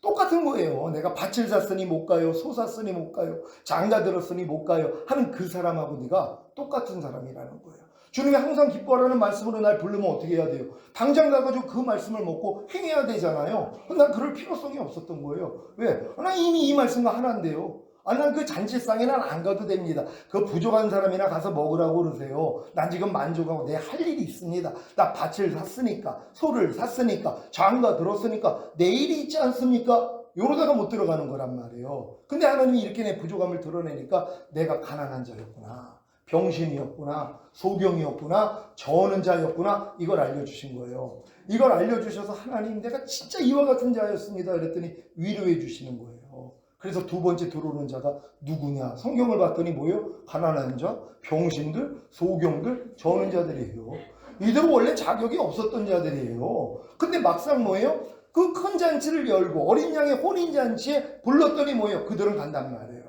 똑같은 거예요. 내가 밭을 샀으니 못 가요. 소 샀으니 못 가요. 장가 들었으니 못 가요. 하는 그 사람하고 네가 똑같은 사람이라는 거예요. 주님이 항상 기뻐하라는 말씀으로 날 부르면 어떻게 해야 돼요? 당장 가가지고 그 말씀을 먹고 행해야 되잖아요. 난 그럴 필요성이 없었던 거예요. 왜? 난 이미 이 말씀과 하나인데요. 난 그 잔치상에 난 안 가도 됩니다. 그 부족한 사람이나 가서 먹으라고 그러세요. 난 지금 만족하고 내 할 일이 있습니다. 나 밭을 샀으니까, 소를 샀으니까, 장가 들었으니까, 내일이 있지 않습니까? 이러다가 못 들어가는 거란 말이에요. 근데 하나님이 이렇게 내 부족함을 드러내니까 내가 가난한 자였구나. 병신이었구나. 소경이었구나. 저어는 자였구나. 이걸 알려주신 거예요. 이걸 알려주셔서 하나님 내가 진짜 이와 같은 자였습니다. 그랬더니 위로해 주시는 거예요. 그래서 두 번째 들어오는 자가 누구냐? 성경을 봤더니 뭐예요? 가난한 자, 병신들, 소경들, 저어는 자들이에요. 이들은 원래 자격이 없었던 자들이에요. 근데 막상 뭐예요? 그 큰 잔치를 열고 어린 양의 혼인잔치에 불렀더니 뭐예요? 그들은 간단 말이에요.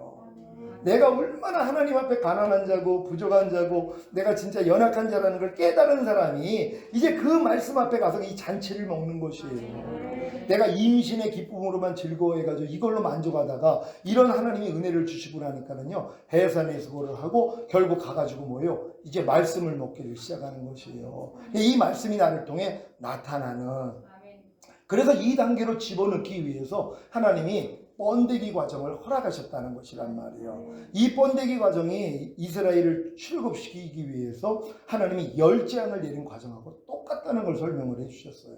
내가 얼마나 하나님 앞에 가난한 자고 부족한 자고 내가 진짜 연약한 자라는 걸 깨달은 사람이 이제 그 말씀 앞에 가서 이 잔치를 먹는 것이에요. 내가 임신의 기쁨으로만 즐거워해가지고 이걸로 만족하다가 이런 하나님이 은혜를 주시고 나니까는요 해산의 수고를 하고 결국 가가지고 뭐예요? 이제 말씀을 먹기를 시작하는 것이에요. 이 말씀이 나를 통해 나타나는, 그래서 이 단계로 집어넣기 위해서 하나님이 번데기 과정을 허락하셨다는 것이란 말이에요. 이 번데기 과정이 이스라엘을 출애굽시키기 위해서 하나님이 열재앙을 내린 과정하고 똑같다는 걸 설명을 해주셨어요.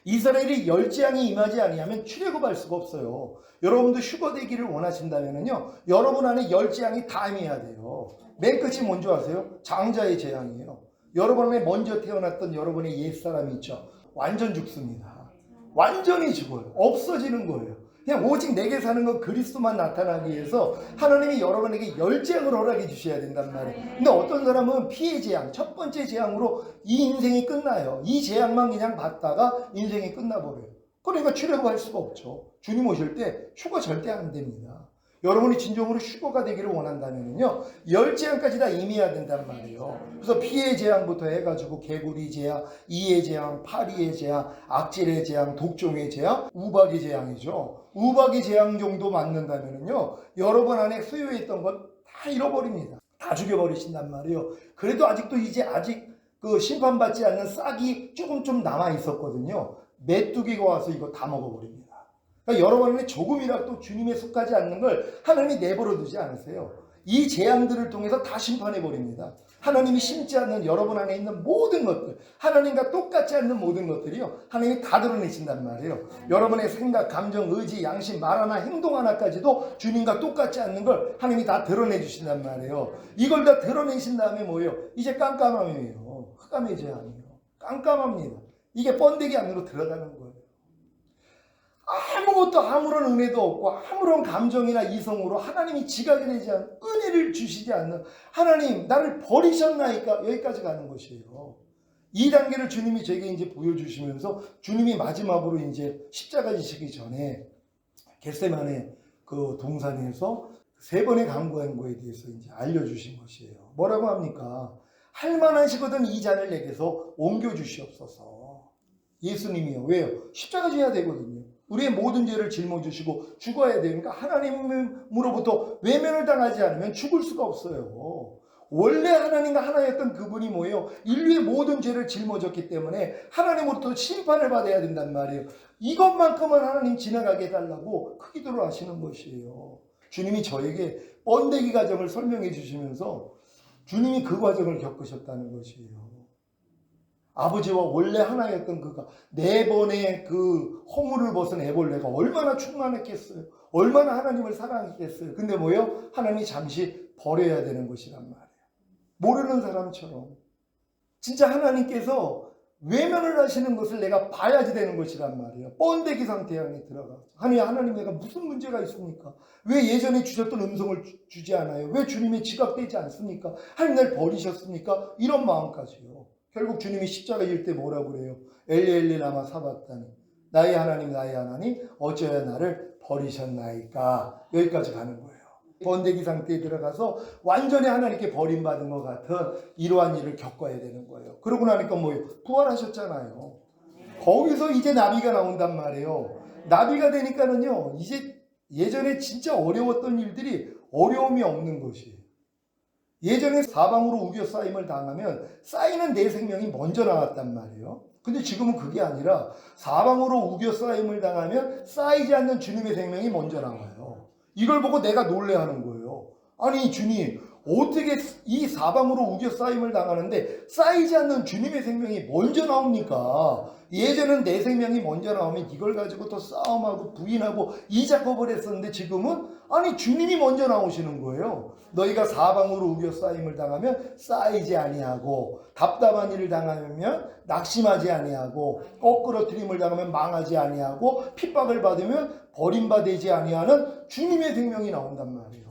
이스라엘이 열재앙이 임하지 아니하면 출애굽할 수가 없어요. 여러분도 휴거되기를 원하신다면요, 여러분 안에 열재앙이 다 임해야 돼요. 맨 끝이 뭔지 아세요? 장자의 재앙이에요. 여러분 안에 먼저 태어났던 여러분의 옛사람이 있죠. 완전 죽습니다. 완전히 죽어요. 없어지는 거예요. 그냥 오직 내게 사는 건 그리스도만 나타나기 위해서 하나님이 여러분에게 열재앙을 허락해 주셔야 된단 말이에요. 근데 어떤 사람은 피해 재앙, 첫 번째 재앙으로 이 인생이 끝나요. 이 재앙만 그냥 받다가 인생이 끝나버려요. 그러니까 출애굽할 수가 없죠. 주님 오실 때 휴거 절대 안 됩니다. 여러분이 진정으로 휴거가 되기를 원한다면요, 10재앙까지 다 임해야 된단 말이에요. 그래서 피의 재앙부터 해가지고 개구리 재앙, 이의 재앙, 파리의 재앙, 악질의 재앙, 독종의 재앙, 우박의 재앙이죠. 우박의 재앙 정도 맞는다면요, 여러분 안에 소유했던 것 다 잃어버립니다. 다 죽여버리신단 말이에요. 그래도 아직도 아직 그 심판받지 않는 싹이 조금 좀 남아 있었거든요. 메뚜기가 와서 이거 다 먹어버립니다. 그러니까 여러분 안에 조금이라도 주님에 속하지 않는 걸 하나님이 내버려 두지 않으세요. 이 재앙들을 통해서 다 심판해 버립니다. 하나님이 심지 않는 여러분 안에 있는 모든 것들, 하나님과 똑같지 않는 모든 것들이요, 하나님이 다 드러내신단 말이에요. 여러분의 생각, 감정, 의지, 양심, 말 하나, 행동 하나까지도 주님과 똑같지 않는 걸 하나님이 다 드러내 주신단 말이에요. 이걸 다 드러내신 다음에 뭐예요? 이제 깜깜함이에요. 흑암의 재앙이에요. 깜깜합니다. 이게 번데기 안으로 들어가는 거예요. 아무것도 아무런 은혜도 없고 아무런 감정이나 이성으로 하나님이 지각이 되지 않는, 은혜를 주시지 않는, 하나님 나를 버리셨나이까, 여기까지 가는 것이에요. 이 단계를 주님이 제게 이제 보여주시면서 주님이 마지막으로 이제 십자가 지시기 전에 겟세마네 그 동산에서 3번의 간구한 거에 대해서 이제 알려주신 것이에요. 뭐라고 합니까? 할만하시거든 이 잔을 내게서 옮겨주시옵소서. 예수님이요. 왜요? 십자가 져야 되거든요. 우리의 모든 죄를 짊어지시고 죽어야 되니까 하나님으로부터 외면을 당하지 않으면 죽을 수가 없어요. 원래 하나님과 하나였던 그분이 뭐예요? 인류의 모든 죄를 짊어졌기 때문에 하나님으로부터 심판을 받아야 된단 말이에요. 이것만큼은 하나님 지나가게 해달라고 크기도록 하시는 것이에요. 주님이 저에게 번데기 과정을 설명해 주시면서 주님이 그 과정을 겪으셨다는 것이에요. 아버지와 원래 하나였던 그가 4번의 그 허물을 벗은 애벌레가 얼마나 충만했겠어요. 얼마나 하나님을 사랑했겠어요. 근데 뭐예요? 하나님이 잠시 버려야 되는 것이란 말이에요. 모르는 사람처럼. 진짜 하나님께서 외면을 하시는 것을 내가 봐야지 되는 것이란 말이에요. 번데기 상태 안에 들어가서. 하나님 내가 무슨 문제가 있습니까? 왜 예전에 주셨던 음성을 주지 않아요? 왜 주님이 지각되지 않습니까? 하나님 날 버리셨습니까? 이런 마음까지요. 결국 주님이 십자가 질 때 뭐라고 그래요? 엘리 엘리 라마 사박다니, 나의 하나님 어찌하여 나를 버리셨나이까. 여기까지 가는 거예요. 번데기 상태에 들어가서 완전히 하나님께 버림받은 것 같은 이러한 일을 겪어야 되는 거예요. 그러고 나니까 뭐예요? 부활하셨잖아요. 거기서 이제 나비가 나온단 말이에요. 나비가 되니까는요, 이제 예전에 진짜 어려웠던 일들이 어려움이 없는 것이에요. 예전에 사방으로 우겨 쌓임을 당하면 쌓이는 내 생명이 먼저 나왔단 말이에요. 근데 지금은 그게 아니라 사방으로 우겨 쌓임을 당하면 쌓이지 않는 주님의 생명이 먼저 나와요. 이걸 보고 내가 놀래하는 거예요. 아니 주님, 어떻게 이 사방으로 우겨 쌓임을 당하는데 쌓이지 않는 주님의 생명이 먼저 나옵니까? 예전엔 내 생명이 먼저 나오면 이걸 가지고 또 싸움하고 부인하고 이 작업을 했었는데 지금은 아니 주님이 먼저 나오시는 거예요. 너희가 사방으로 우겨 쌓임을 당하면 쌓이지 아니하고, 답답한 일을 당하면 낙심하지 아니하고, 거꾸러뜨림을 당하면 망하지 아니하고, 핍박을 받으면 버림받지 아니하는 주님의 생명이 나온단 말이에요.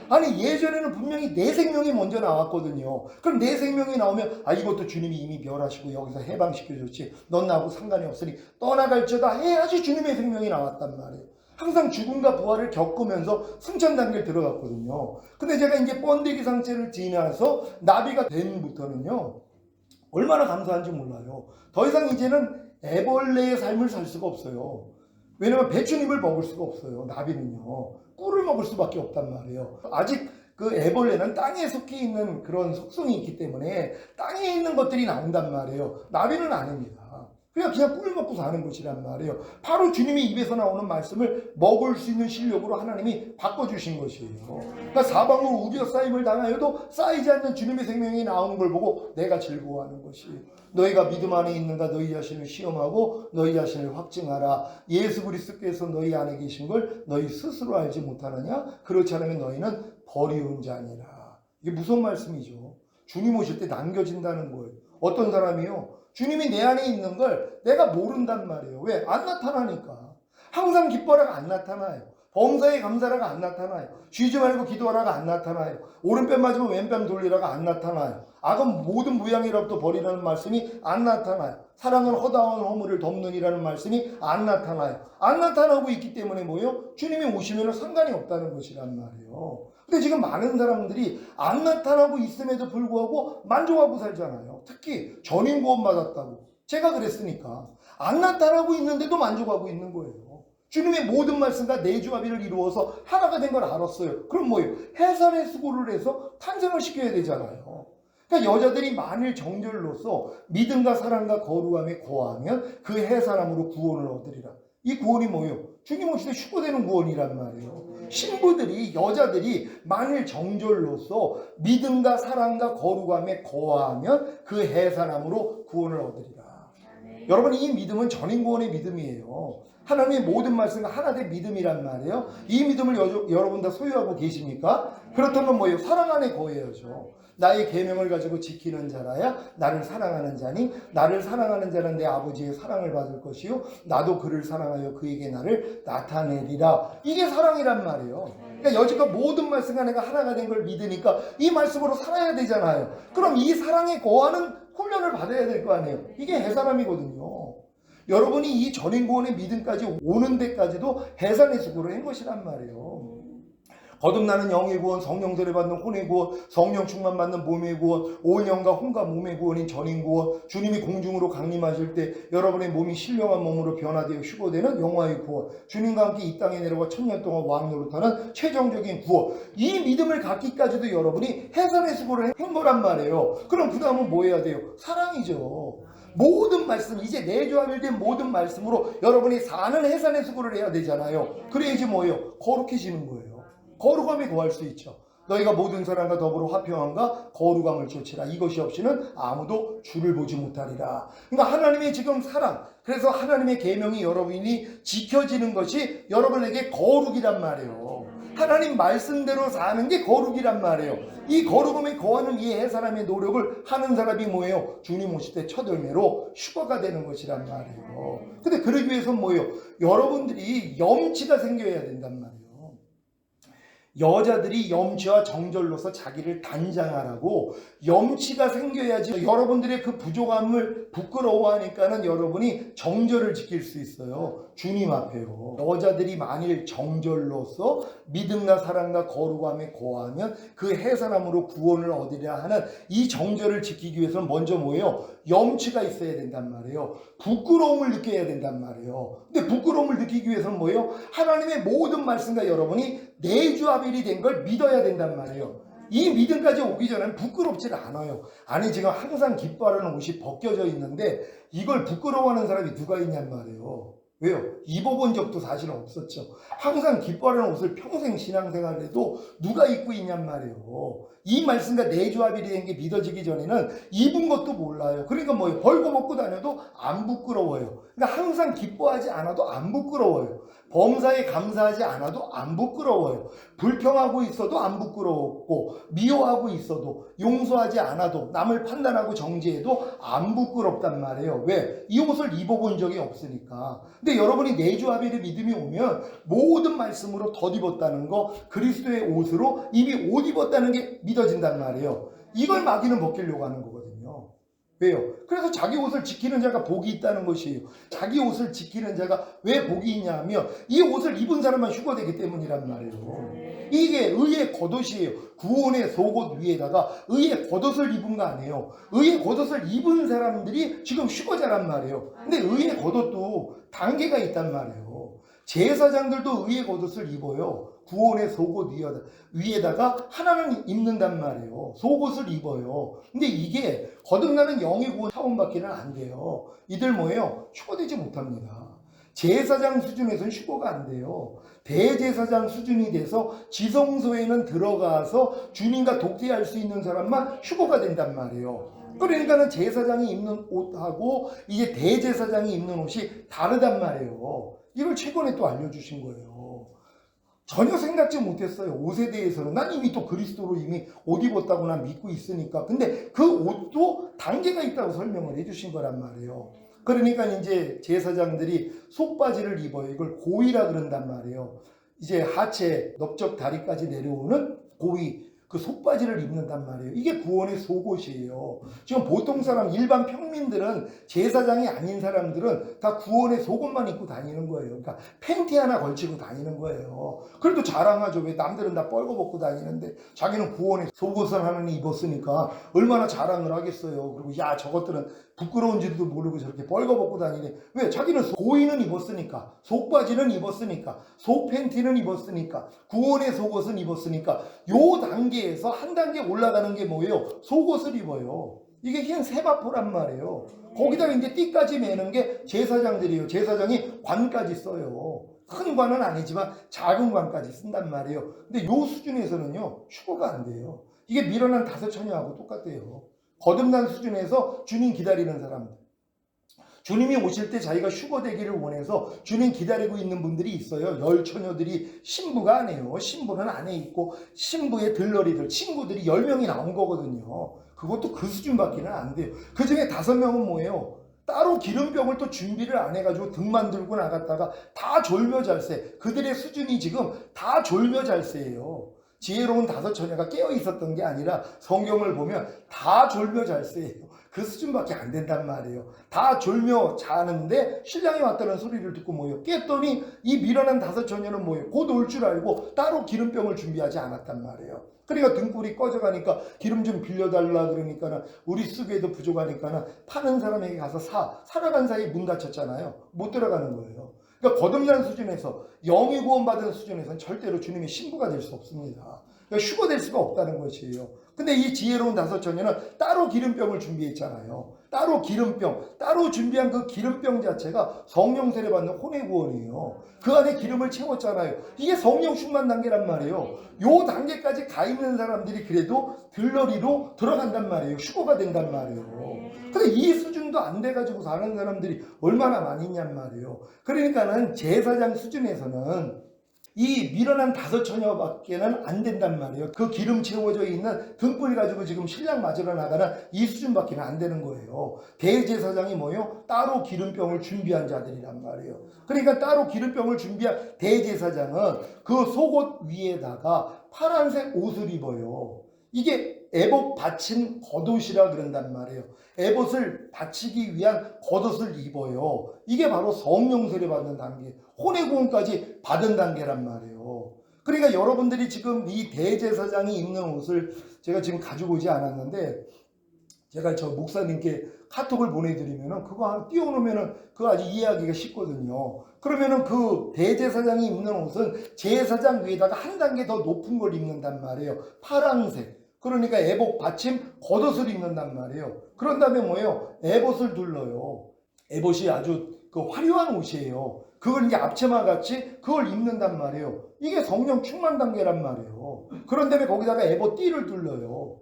아니 예전에는 분명히 내 생명이 먼저 나왔거든요. 그럼 내 생명이 나오면 이것도 주님이 이미 멸하시고 여기서 해방시켜줬지, 넌 나하고 상관이 없으니 떠나갈지어다 해야지 주님의 생명이 나왔단 말이에요. 항상 죽음과 부활을 겪으면서 승천 단계를 들어갔거든요. 근데 제가 이제 번데기 상태를 지나서 나비가 된부터는요, 얼마나 감사한지 몰라요. 더 이상 이제는 애벌레의 삶을 살 수가 없어요. 왜냐면 배추잎을 먹을 수가 없어요. 나비는요, 꿀을 먹을 수밖에 없단 말이에요. 아직 그 애벌레는 땅에 속해 있는 그런 속성이 있기 때문에 땅에 있는 것들이 나온단 말이에요. 나비는 아닙니다. 그냥 꿀 먹고 사는 것이란 말이에요. 바로 주님이 입에서 나오는 말씀을 먹을 수 있는 실력으로 하나님이 바꿔주신 것이에요. 그러니까 사방으로 우겨 쌓임을 당하여도 쌓이지 않는 주님의 생명이 나오는 걸 보고 내가 즐거워하는 것이에요. 너희가 믿음 안에 있는가 너희 자신을 시험하고 너희 자신을 확증하라. 예수 그리스도께서 너희 안에 계신 걸 너희 스스로 알지 못하느냐? 그렇지 않으면 너희는 버리운 자니라. 이게 무슨 말씀이죠? 주님 오실 때 남겨진다는 거예요. 어떤 사람이요, 주님이 내 안에 있는 걸 내가 모른단 말이에요. 왜? 안 나타나니까. 항상 기뻐라가 안 나타나요. 범사에 감사라가 안 나타나요. 쉬지 말고 기도하라가 안 나타나요. 오른뺨 맞으면 왼뺨 돌리라가 안 나타나요. 악은 모든 무양이로부터 버리라는 말씀이 안 나타나요. 사랑은 허다한 허물을 덮느니라는 말씀이 안 나타나요. 안 나타나고 있기 때문에 뭐예요? 주님이 오시면 상관이 없다는 것이란 말이에요. 근데 지금 많은 사람들이 안 나타나고 있음에도 불구하고 만족하고 살잖아요. 특히 전임 구원 받았다고. 제가 그랬으니까. 안 나타나고 있는데도 만족하고 있는 거예요. 주님의 모든 말씀과 내주합의를 이루어서 하나가 된 걸 알았어요. 그럼 뭐예요? 해산의 수고를 해서 탄생을 시켜야 되잖아요. 그러니까 여자들이 만일 정절로서 믿음과 사랑과 거룩함에 거하면 그 해산함으로 구원을 얻으리라. 이 구원이 뭐예요? 주님 오실 때 휴거되는 구원이란 말이에요. 신부들이, 여자들이 만일 정절로서 믿음과 사랑과 거룩함에 거하면 그 해산함으로 구원을 얻으리라. 여러분, 이 믿음은 전인구원의 믿음이에요. 하나님의 모든 말씀과 하나 된 믿음이란 말이에요. 이 믿음을 여러분 다 소유하고 계십니까? 그렇다면 뭐예요? 사랑 안에 거해야죠. 나의 계명을 가지고 지키는 자라야 나를 사랑하는 자니, 나를 사랑하는 자는 내 아버지의 사랑을 받을 것이요 나도 그를 사랑하여 그에게 나를 나타내리라. 이게 사랑이란 말이에요. 그러니까 여지껏 모든 말씀과 내가 하나가 된 걸 믿으니까 이 말씀으로 살아야 되잖아요. 그럼 이 사랑에 거하는 훈련을 받아야 될 거 아니에요. 이게 해산함이거든요. 여러분이 이 전인구원의 믿음까지 오는 데까지도 해산의 수고를 한 것이란 말이에요. 거듭나는 영의 구원, 성령 세례받는 혼의 구원, 성령 충만 받는 몸의 구원, 온 영과 혼과 몸의 구원인 전인 구원, 주님이 공중으로 강림하실 때 여러분의 몸이 신령한 몸으로 변화되어 휴거되는 영화의 구원, 주님과 함께 이 땅에 내려와 1000년 동안 왕노릇하는 최종적인 구원, 이 믿음을 갖기까지도 여러분이 해산의 수고를 한 거란 말이에요. 그럼 그 다음은 뭐 해야 돼요? 사랑이죠. 모든 말씀, 이제 내주합일된 모든 말씀으로 여러분이 사는 해산의 수고를 해야 되잖아요. 그래야지 뭐예요? 거룩해지는 거예요. 거룩함에 거할 수 있죠. 너희가 모든 사람과 더불어 화평함과 거룩함을 쫓으라. 이것이 없이는 아무도 주를 보지 못하리라. 그러니까 하나님의 지금 사랑, 그래서 하나님의 계명이 여러분이 지켜지는 것이 여러분에게 거룩이란 말이에요. 하나님 말씀대로 사는 게 거룩이란 말이에요. 이 거룩함에 거하는 이 해산함의 노력을 하는 사람이 뭐예요? 주님 오실 때 첫 열매로 휴거가 되는 것이란 말이에요. 근데 그러기 위해서는 뭐예요? 여러분들이 염치가 생겨야 된단 말이에요. 여자들이 염치와 정절로서 자기를 단장하라고 염치가 생겨야지 여러분들의 그 부족함을 부끄러워하니까는 여러분이 정절을 지킬 수 있어요. 주님 앞에요. 여자들이 만일 정절로서 믿음과 사랑과 거룩함에 거하면 그 해산함으로 구원을 얻으려 하는 이 정절을 지키기 위해서는 먼저 뭐예요? 염치가 있어야 된단 말이에요. 부끄러움을 느껴야 된단 말이에요. 근데 부끄러움을 느끼기 위해서는 뭐예요? 하나님의 모든 말씀과 여러분이 내주합일이 된 걸 믿어야 된단 말이에요. 이 믿음까지 오기 전에는 부끄럽지가 않아요. 아니 지금 항상 기뻐하는 옷이 벗겨져 있는데 이걸 부끄러워하는 사람이 누가 있냔 말이에요. 왜요? 입어본 적도 사실 없었죠. 항상 기뻐하는 옷을 평생 신앙생활을 해도 누가 입고 있냔 말이에요. 이 말씀과 내주합일이 된 게 믿어지기 전에는 입은 것도 몰라요. 그러니까 뭐예요? 벌거벗고 다녀도 안 부끄러워요. 그러니까 항상 기뻐하지 않아도 안 부끄러워요. 범사에 감사하지 않아도 안 부끄러워요. 불평하고 있어도 안 부끄럽고, 미워하고 있어도, 용서하지 않아도, 남을 판단하고 정죄해도 안 부끄럽단 말이에요. 왜? 이 옷을 입어본 적이 없으니까. 근데 여러분이 내주합일의 믿음이 오면 모든 말씀으로 덧입었다는 거, 그리스도의 옷으로 이미 옷 입었다는 게 믿어진단 말이에요. 이걸 마귀는 벗기려고 하는 거거든요. 왜요? 그래서 자기 옷을 지키는 자가 복이 있다는 것이에요. 자기 옷을 지키는 자가 왜 복이 있냐 하면 이 옷을 입은 사람만 휴거되기 때문이란 말이에요. 이게 의의 겉옷이에요. 구원의 속옷 위에다가 의의 겉옷을 입은 거 아니에요. 의의 겉옷을 입은 사람들이 지금 휴거자란 말이에요. 근데 의의 겉옷도 단계가 있단 말이에요. 제사장들도 의의 겉옷을 입어요. 구원의 속옷 위에다가 하나는 입는단 말이에요. 속옷을 입어요. 근데 이게 거듭나는 영의 구원 차원밖에는 안 돼요. 이들 뭐예요? 휴거되지 못합니다. 제사장 수준에서는 휴거가 안 돼요. 대제사장 수준이 돼서 지성소에는 들어가서 주님과 독대할 수 있는 사람만 휴거가 된단 말이에요. 그러니까는 제사장이 입는 옷하고 이제 대제사장이 입는 옷이 다르단 말이에요. 이걸 최근에 또 알려주신 거예요. 전혀 생각지 못했어요. 옷에 대해서는. 난 이미 또 그리스도로 이미 옷 입었다고 난 믿고 있으니까. 근데 그 옷도 단계가 있다고 설명을 해주신 거란 말이에요. 그러니까 이제 제사장들이 속바지를 입어요. 이걸 고이라 그런단 말이에요. 이제 하체, 넓적 다리까지 내려오는 고위 그 속바지를 입는단 말이에요. 이게 구원의 속옷이에요. 지금 보통 사람 일반 평민들은 제사장이 아닌 사람들은 다 구원의 속옷만 입고 다니는 거예요. 그러니까 팬티 하나 걸치고 다니는 거예요. 그래도 자랑하죠. 왜 남들은 다 뻘거벗고 다니는데 자기는 구원의 속옷을 하나님 입었으니까 얼마나 자랑을 하겠어요. 그리고 야 저것들은 부끄러운지도 모르고 저렇게 뻘거벗고 다니네. 왜? 자기는 고의는 입었으니까, 속바지는 입었으니까, 속팬티는 입었으니까, 구원의 속옷은 입었으니까 요 단계에서 한 단계 올라가는 게 뭐예요? 속옷을 입어요. 이게 흰 세마포란 말이에요. 거기다가 이제 띠까지 매는 게 제사장들이에요. 제사장이 관까지 써요. 큰 관은 아니지만 작은 관까지 쓴단 말이에요. 근데 요 수준에서는요 휴거가 안 돼요. 이게 밀어난 다섯 처녀하고 똑같아요. 거듭난 수준에서 주님 기다리는 사람들, 주님이 오실 때 자기가 휴거되기를 원해서 주님 기다리고 있는 분들이 있어요. 열 처녀들이 신부가 아니에요. 신부는 안에 있고 신부의 들러리들, 친구들이 10명이 나온 거거든요. 그것도 그 수준밖에는 안 돼요. 그 중에 5명은 뭐예요? 따로 기름병을 또 준비를 안 해가지고 등만 들고 나갔다가 다 졸며잘세. 그들의 수준이 지금 다 졸며잘세예요. 지혜로운 5 처녀가 깨어 있었던 게 아니라 성경을 보면 다 졸며잘세예요. 그 수준밖에 안 된단 말이에요. 다 졸며 자는데 신랑이 왔다는 소리를 듣고 뭐예요? 깼더니 이 밀어난 5 처녀는 뭐예요? 곧 올 줄 알고 따로 기름병을 준비하지 않았단 말이에요. 그러니까 등불이 꺼져가니까 기름 좀 빌려달라 그러니까는 우리 쓰기에도 부족하니까는 파는 사람에게 가서 살아간 사이에 문 닫혔잖아요. 못 들어가는 거예요. 그러니까 거듭난 수준에서 영이 구원받은 수준에서는 절대로 주님의 신부가 될 수 없습니다. 그러니까 휴거될 수가 없다는 것이에요. 근데 이 지혜로운 5 처녀는 따로 기름병을 준비했잖아요. 따로 기름병, 따로 준비한 그 기름병 자체가 성령 세례 받는 혼의 구원이에요. 그 안에 기름을 채웠잖아요. 이게 성령 충만 단계란 말이에요. 요 단계까지 가 있는 사람들이 그래도 들러리로 들어간단 말이에요. 휴거가 된단 말이에요. 근데 이 수준도 안 돼가지고 사는 사람들이 얼마나 많이 있냔 말이에요. 그러니까는 제사장 수준에서는 이 밀어난 5 처녀밖에는 안 된단 말이에요. 그 기름 채워져 있는 등불 가지고 지금 신랑 맞으러 나가는 이 수준밖에는 안 되는 거예요. 대제사장이 뭐예요? 따로 기름병을 준비한 자들이란 말이에요. 그러니까 따로 기름병을 준비한 대제사장은 그 속옷 위에다가 파란색 옷을 입어요. 이게 에봇 받침 겉옷이라 그런단 말이에요. 에봇을 받치기 위한 겉옷을 입어요. 이게 바로 성령 세례 받는 단계, 혼의 구원까지 받은 단계란 말이에요. 그러니까 여러분들이 지금 이 대제사장이 입는 옷을 제가 지금 가지고 오지 않았는데 제가 저 목사님께 카톡을 보내드리면은 그거 하나 띄워놓으면은 그거 아주 이해하기가 쉽거든요. 그러면은 그 대제사장이 입는 옷은 제사장 위에다가 한 단계 더 높은 걸 입는단 말이에요. 파란색. 그러니까 에봇 받침 겉옷을 입는단 말이에요. 그런 다음에 뭐예요? 에봇을 둘러요. 에봇이 아주 그 화려한 옷이에요. 그걸 이제 앞치마 같이 그걸 입는단 말이에요. 이게 성령 충만 단계란 말이에요. 그런 다음에 거기다가 에봇 띠를 둘러요.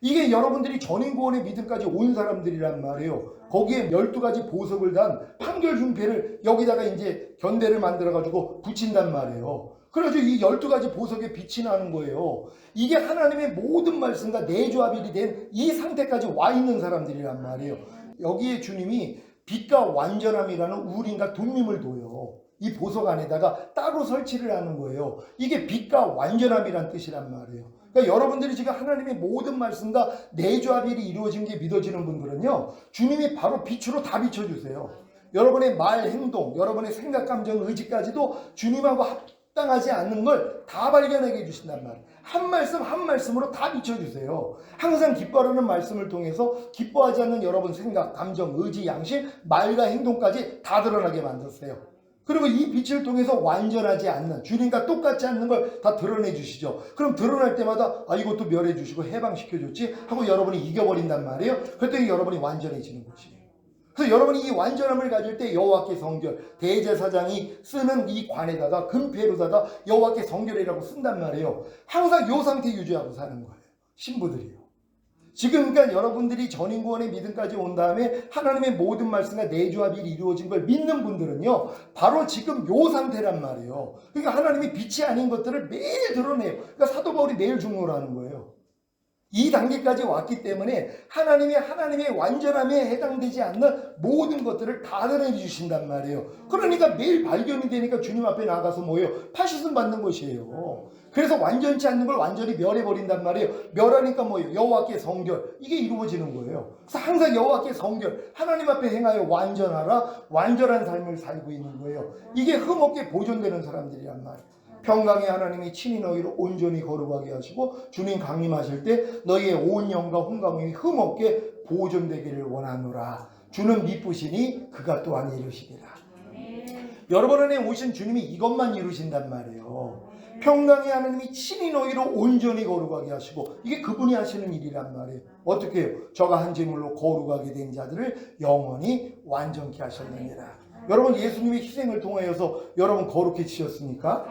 이게 여러분들이 전인구원의 믿음까지 온 사람들이란 말이에요. 거기에 12가지 보석을 단 판결 흉패를 여기다가 이제 견대를 만들어가지고 붙인단 말이에요. 그래서 이 12가지 보석에 빛이 나는 거예요. 이게 하나님의 모든 말씀과 내조합일이 된 이 상태까지 와 있는 사람들이란 말이에요. 여기에 주님이 빛과 완전함이라는 우린과 돈밈을 둬요. 이 보석 안에다가 따로 설치를 하는 거예요. 이게 빛과 완전함이란 뜻이란 말이에요. 그러니까 여러분들이 지금 하나님의 모든 말씀과 내조합일이 이루어진 게 믿어지는 분들은요, 주님이 바로 빛으로 다 비춰주세요. 여러분의 말, 행동, 여러분의 생각, 감정, 의지까지도 주님하고 합당하지 않는 걸 다 발견하게 해주신단 말이에요. 한 말씀 한 말씀으로 다 비춰주세요. 항상 기뻐하는 말씀을 통해서 기뻐하지 않는 여러분 생각, 감정, 의지, 양심, 말과 행동까지 다 드러나게 만드세요. 그리고 이 빛을 통해서 완전하지 않는, 주님과 똑같지 않는 걸 다 드러내 주시죠. 그럼 드러날 때마다 이것도 멸해 주시고 해방시켜 줬지 하고 여러분이 이겨버린단 말이에요. 그랬더니 여러분이 완전해지는 것이에요. 그래서 여러분이 이 완전함을 가질 때 여호와께 성결, 대제사장이 쓰는 이 관에다가 금패로다가 여호와께 성결이라고 쓴단 말이에요. 항상 이 상태 유지하고 사는 거예요. 신부들이요. 지금 그러니까 여러분들이 전인구원의 믿음까지 온 다음에 하나님의 모든 말씀과 내조합이 이루어진 걸 믿는 분들은요, 바로 지금 요 상태란 말이에요. 그러니까 하나님이 빛이 아닌 것들을 매일 드러내요. 그러니까 사도 바울이 매일 중보를 하는 거예요. 이 단계까지 왔기 때문에 하나님의 완전함에 해당되지 않는 모든 것들을 다 드러내 주신단 말이에요. 그러니까 매일 발견이 되니까 주님 앞에 나가서 뭐예요? 파시즘 받는 것이에요. 그래서 완전치 않는 걸 완전히 멸해버린단 말이에요. 멸하니까 뭐예요? 여호와께 성결, 이게 이루어지는 거예요. 그래서 항상 여호와께 성결, 하나님 앞에 행하여 완전하라, 완전한 삶을 살고 있는 거예요. 이게 흠없게 보존되는 사람들이란 말이에요. 평강의 하나님이 친히 너희를 온전히 거룩하게 하시고 주님 강림하실 때 너희의 온 영과 혼감이 흠없게 보존되기를 원하노라. 주는 미쁘시니 그가 또한 이루시리라. 여러분 안에 오신 주님이 이것만 이루신단 말이에요. 평강의 하나님이 친히 너희를 온전히 거룩하게 하시고, 이게 그분이 하시는 일이란 말이에요. 어떻게 해요? 저가 한 제물로 거룩하게 된 자들을 영원히 완전케 하셨느니라. 여러분, 예수님의 희생을 통하여서 여러분 거룩해지셨습니까?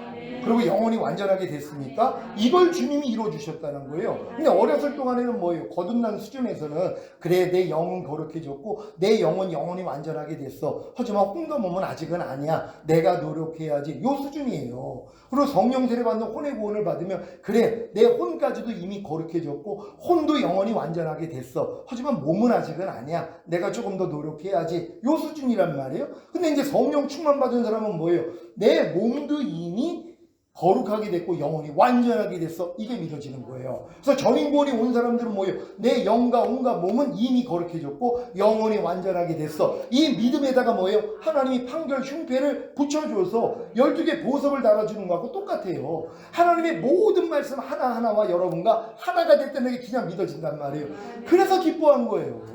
그리고 영원히 완전하게 됐습니까? 이걸 주님이 이루어주셨다는 거예요. 근데 어렸을 동안에는 뭐예요? 거듭난 수준에서는 그래, 내 영은 거룩해졌고 내 영은 영원히 완전하게 됐어. 하지만 혼과 몸은 아직은 아니야. 내가 노력해야지. 요 수준이에요. 그리고 성령 세례받는 혼의 구원을 받으면 그래, 내 혼까지도 이미 거룩해졌고 혼도 영원히 완전하게 됐어. 하지만 몸은 아직은 아니야. 내가 조금 더 노력해야지. 요 수준이란 말이에요. 근데 이제 성령 충만 받은 사람은 뭐예요? 내 몸도 이미 거룩하게 됐고 영혼이 완전하게 됐어. 이게 믿어지는 거예요. 그래서 전인구원이 온 사람들은 뭐예요? 내 영과 온과 몸은 이미 거룩해졌고 영혼이 완전하게 됐어. 이 믿음에다가 뭐예요? 하나님이 판결 흉패를 붙여줘서 12개 보석을 달아주는 거하고 똑같아요. 하나님의 모든 말씀 하나하나와 여러분과 하나가 됐다는 게 그냥 믿어진단 말이에요. 그래서 기뻐한 거예요.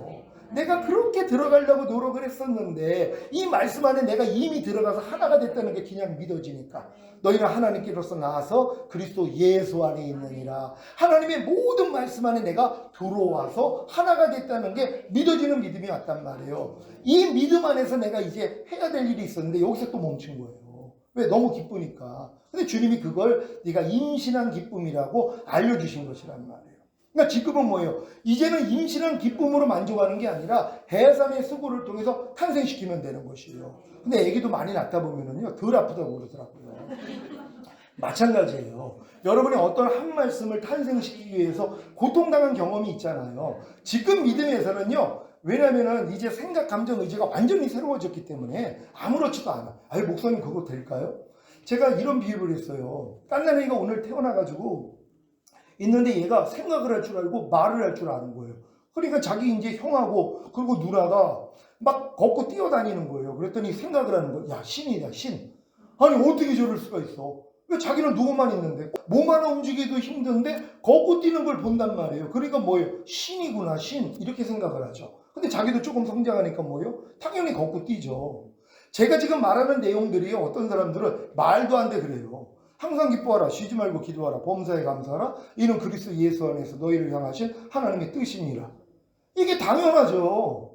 내가 그렇게 들어가려고 노력을 했었는데 이 말씀 안에 내가 이미 들어가서 하나가 됐다는 게 그냥 믿어지니까 너희는 하나님께로서 나와서 그리스도 예수 안에 있느니라. 하나님의 모든 말씀 안에 내가 들어와서 하나가 됐다는 게 믿어지는 믿음이 왔단 말이에요. 이 믿음 안에서 내가 이제 해야 될 일이 있었는데 여기서 또 멈춘 거예요. 왜? 너무 기쁘니까. 근데 주님이 그걸 네가 임신한 기쁨이라고 알려주신 것이란 말이에요. 그러니까 지금은 뭐예요? 이제는 임신한 기쁨으로 만족하는 게 아니라 해산의 수고를 통해서 탄생시키면 되는 것이에요. 근데 애기도 많이 낳다 보면은요, 덜 아프다고 그러더라고요. 마찬가지예요. 여러분이 어떤 한 말씀을 탄생시키기 위해서 고통당한 경험이 있잖아요. 지금 믿음에서는요, 왜냐면은 이제 생각, 감정, 의지가 완전히 새로워졌기 때문에 아무렇지도 않아. 아유, 목사님 그거 될까요? 제가 이런 비유를 했어요. 깐난애기가 오늘 태어나가지고 있는데 얘가 생각을 할 줄 알고 말을 할 줄 아는 거예요. 그러니까 자기 이제 형하고 그리고 누나가 막 걷고 뛰어다니는 거예요. 그랬더니 생각을 하는 거예요. 야, 신이다, 신. 아니 어떻게 저럴 수가 있어? 왜 자기는 누구만 있는데 몸 하나 움직이기도 힘든데 걷고 뛰는 걸 본단 말이에요. 그러니까 뭐예요? 신이구나, 신. 이렇게 생각을 하죠. 근데 자기도 조금 성장하니까 뭐예요? 당연히 걷고 뛰죠. 제가 지금 말하는 내용들이 어떤 사람들은 말도 안 돼 그래요. 항상 기뻐하라, 쉬지 말고 기도하라, 범사에 감사하라, 이는 그리스도 예수 안에서 너희를 향하신 하나님의 뜻이니라. 이게 당연하죠.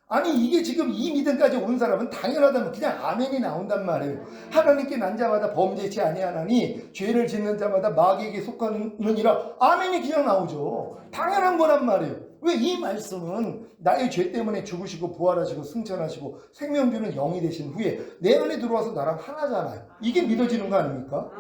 아니 이게 지금 이 믿음까지 온 사람은 당연하다면 그냥 아멘이 나온단 말이에요. 하나님께 난 자마다 범죄치 아니하나니 죄를 짓는 자마다 마귀에게 속하느니라. 아멘이 그냥 나오죠. 당연한 거란 말이에요. 왜? 이 말씀은 나의 죄 때문에 죽으시고 부활하시고 승천하시고 생명 주는 영이 되신 후에 내 안에 들어와서 나랑 하나잖아요. 이게 믿어지는 거 아닙니까?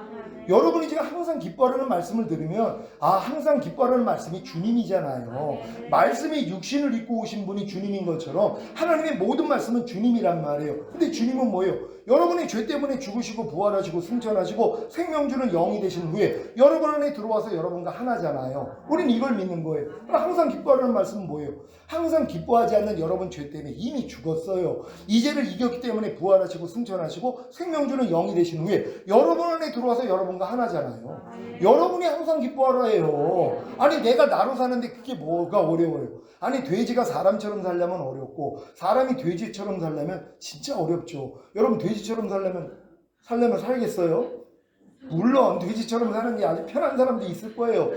여러분이 지금 항상 기뻐하라는 말씀을 들으면 항상 기뻐하라는 말씀이 주님이잖아요. 말씀이 육신을 입고 오신 분이 주님인 것처럼 하나님의 모든 말씀은 주님이란 말이에요. 근데 주님은 뭐예요? 여러분이 죄 때문에 죽으시고 부활하시고 승천하시고 생명 주는 영이 되신 후에 여러분 안에 들어와서 여러분과 하나잖아요. 우린 이걸 믿는 거예요. 항상 기뻐하라는 말씀은 뭐예요? 항상 기뻐하지 않는 여러분 죄 때문에 이미 죽었어요. 이 죄를 이겼기 때문에 부활하시고 승천하시고 생명 주는 영이 되신 후에 여러분 안에 들어와서 여러분과 하나잖아요. 여러분이 항상 기뻐하라 해요. 아니 내가 나로 사는데 그게 뭐가 어려워요? 아니 돼지가 사람처럼 살려면 어렵고 사람이 돼지처럼 살려면 진짜 어렵죠. 여러분 돼지처럼 살려면 살겠어요? 물론 돼지처럼 사는 게 아주 편한 사람도 있을 거예요.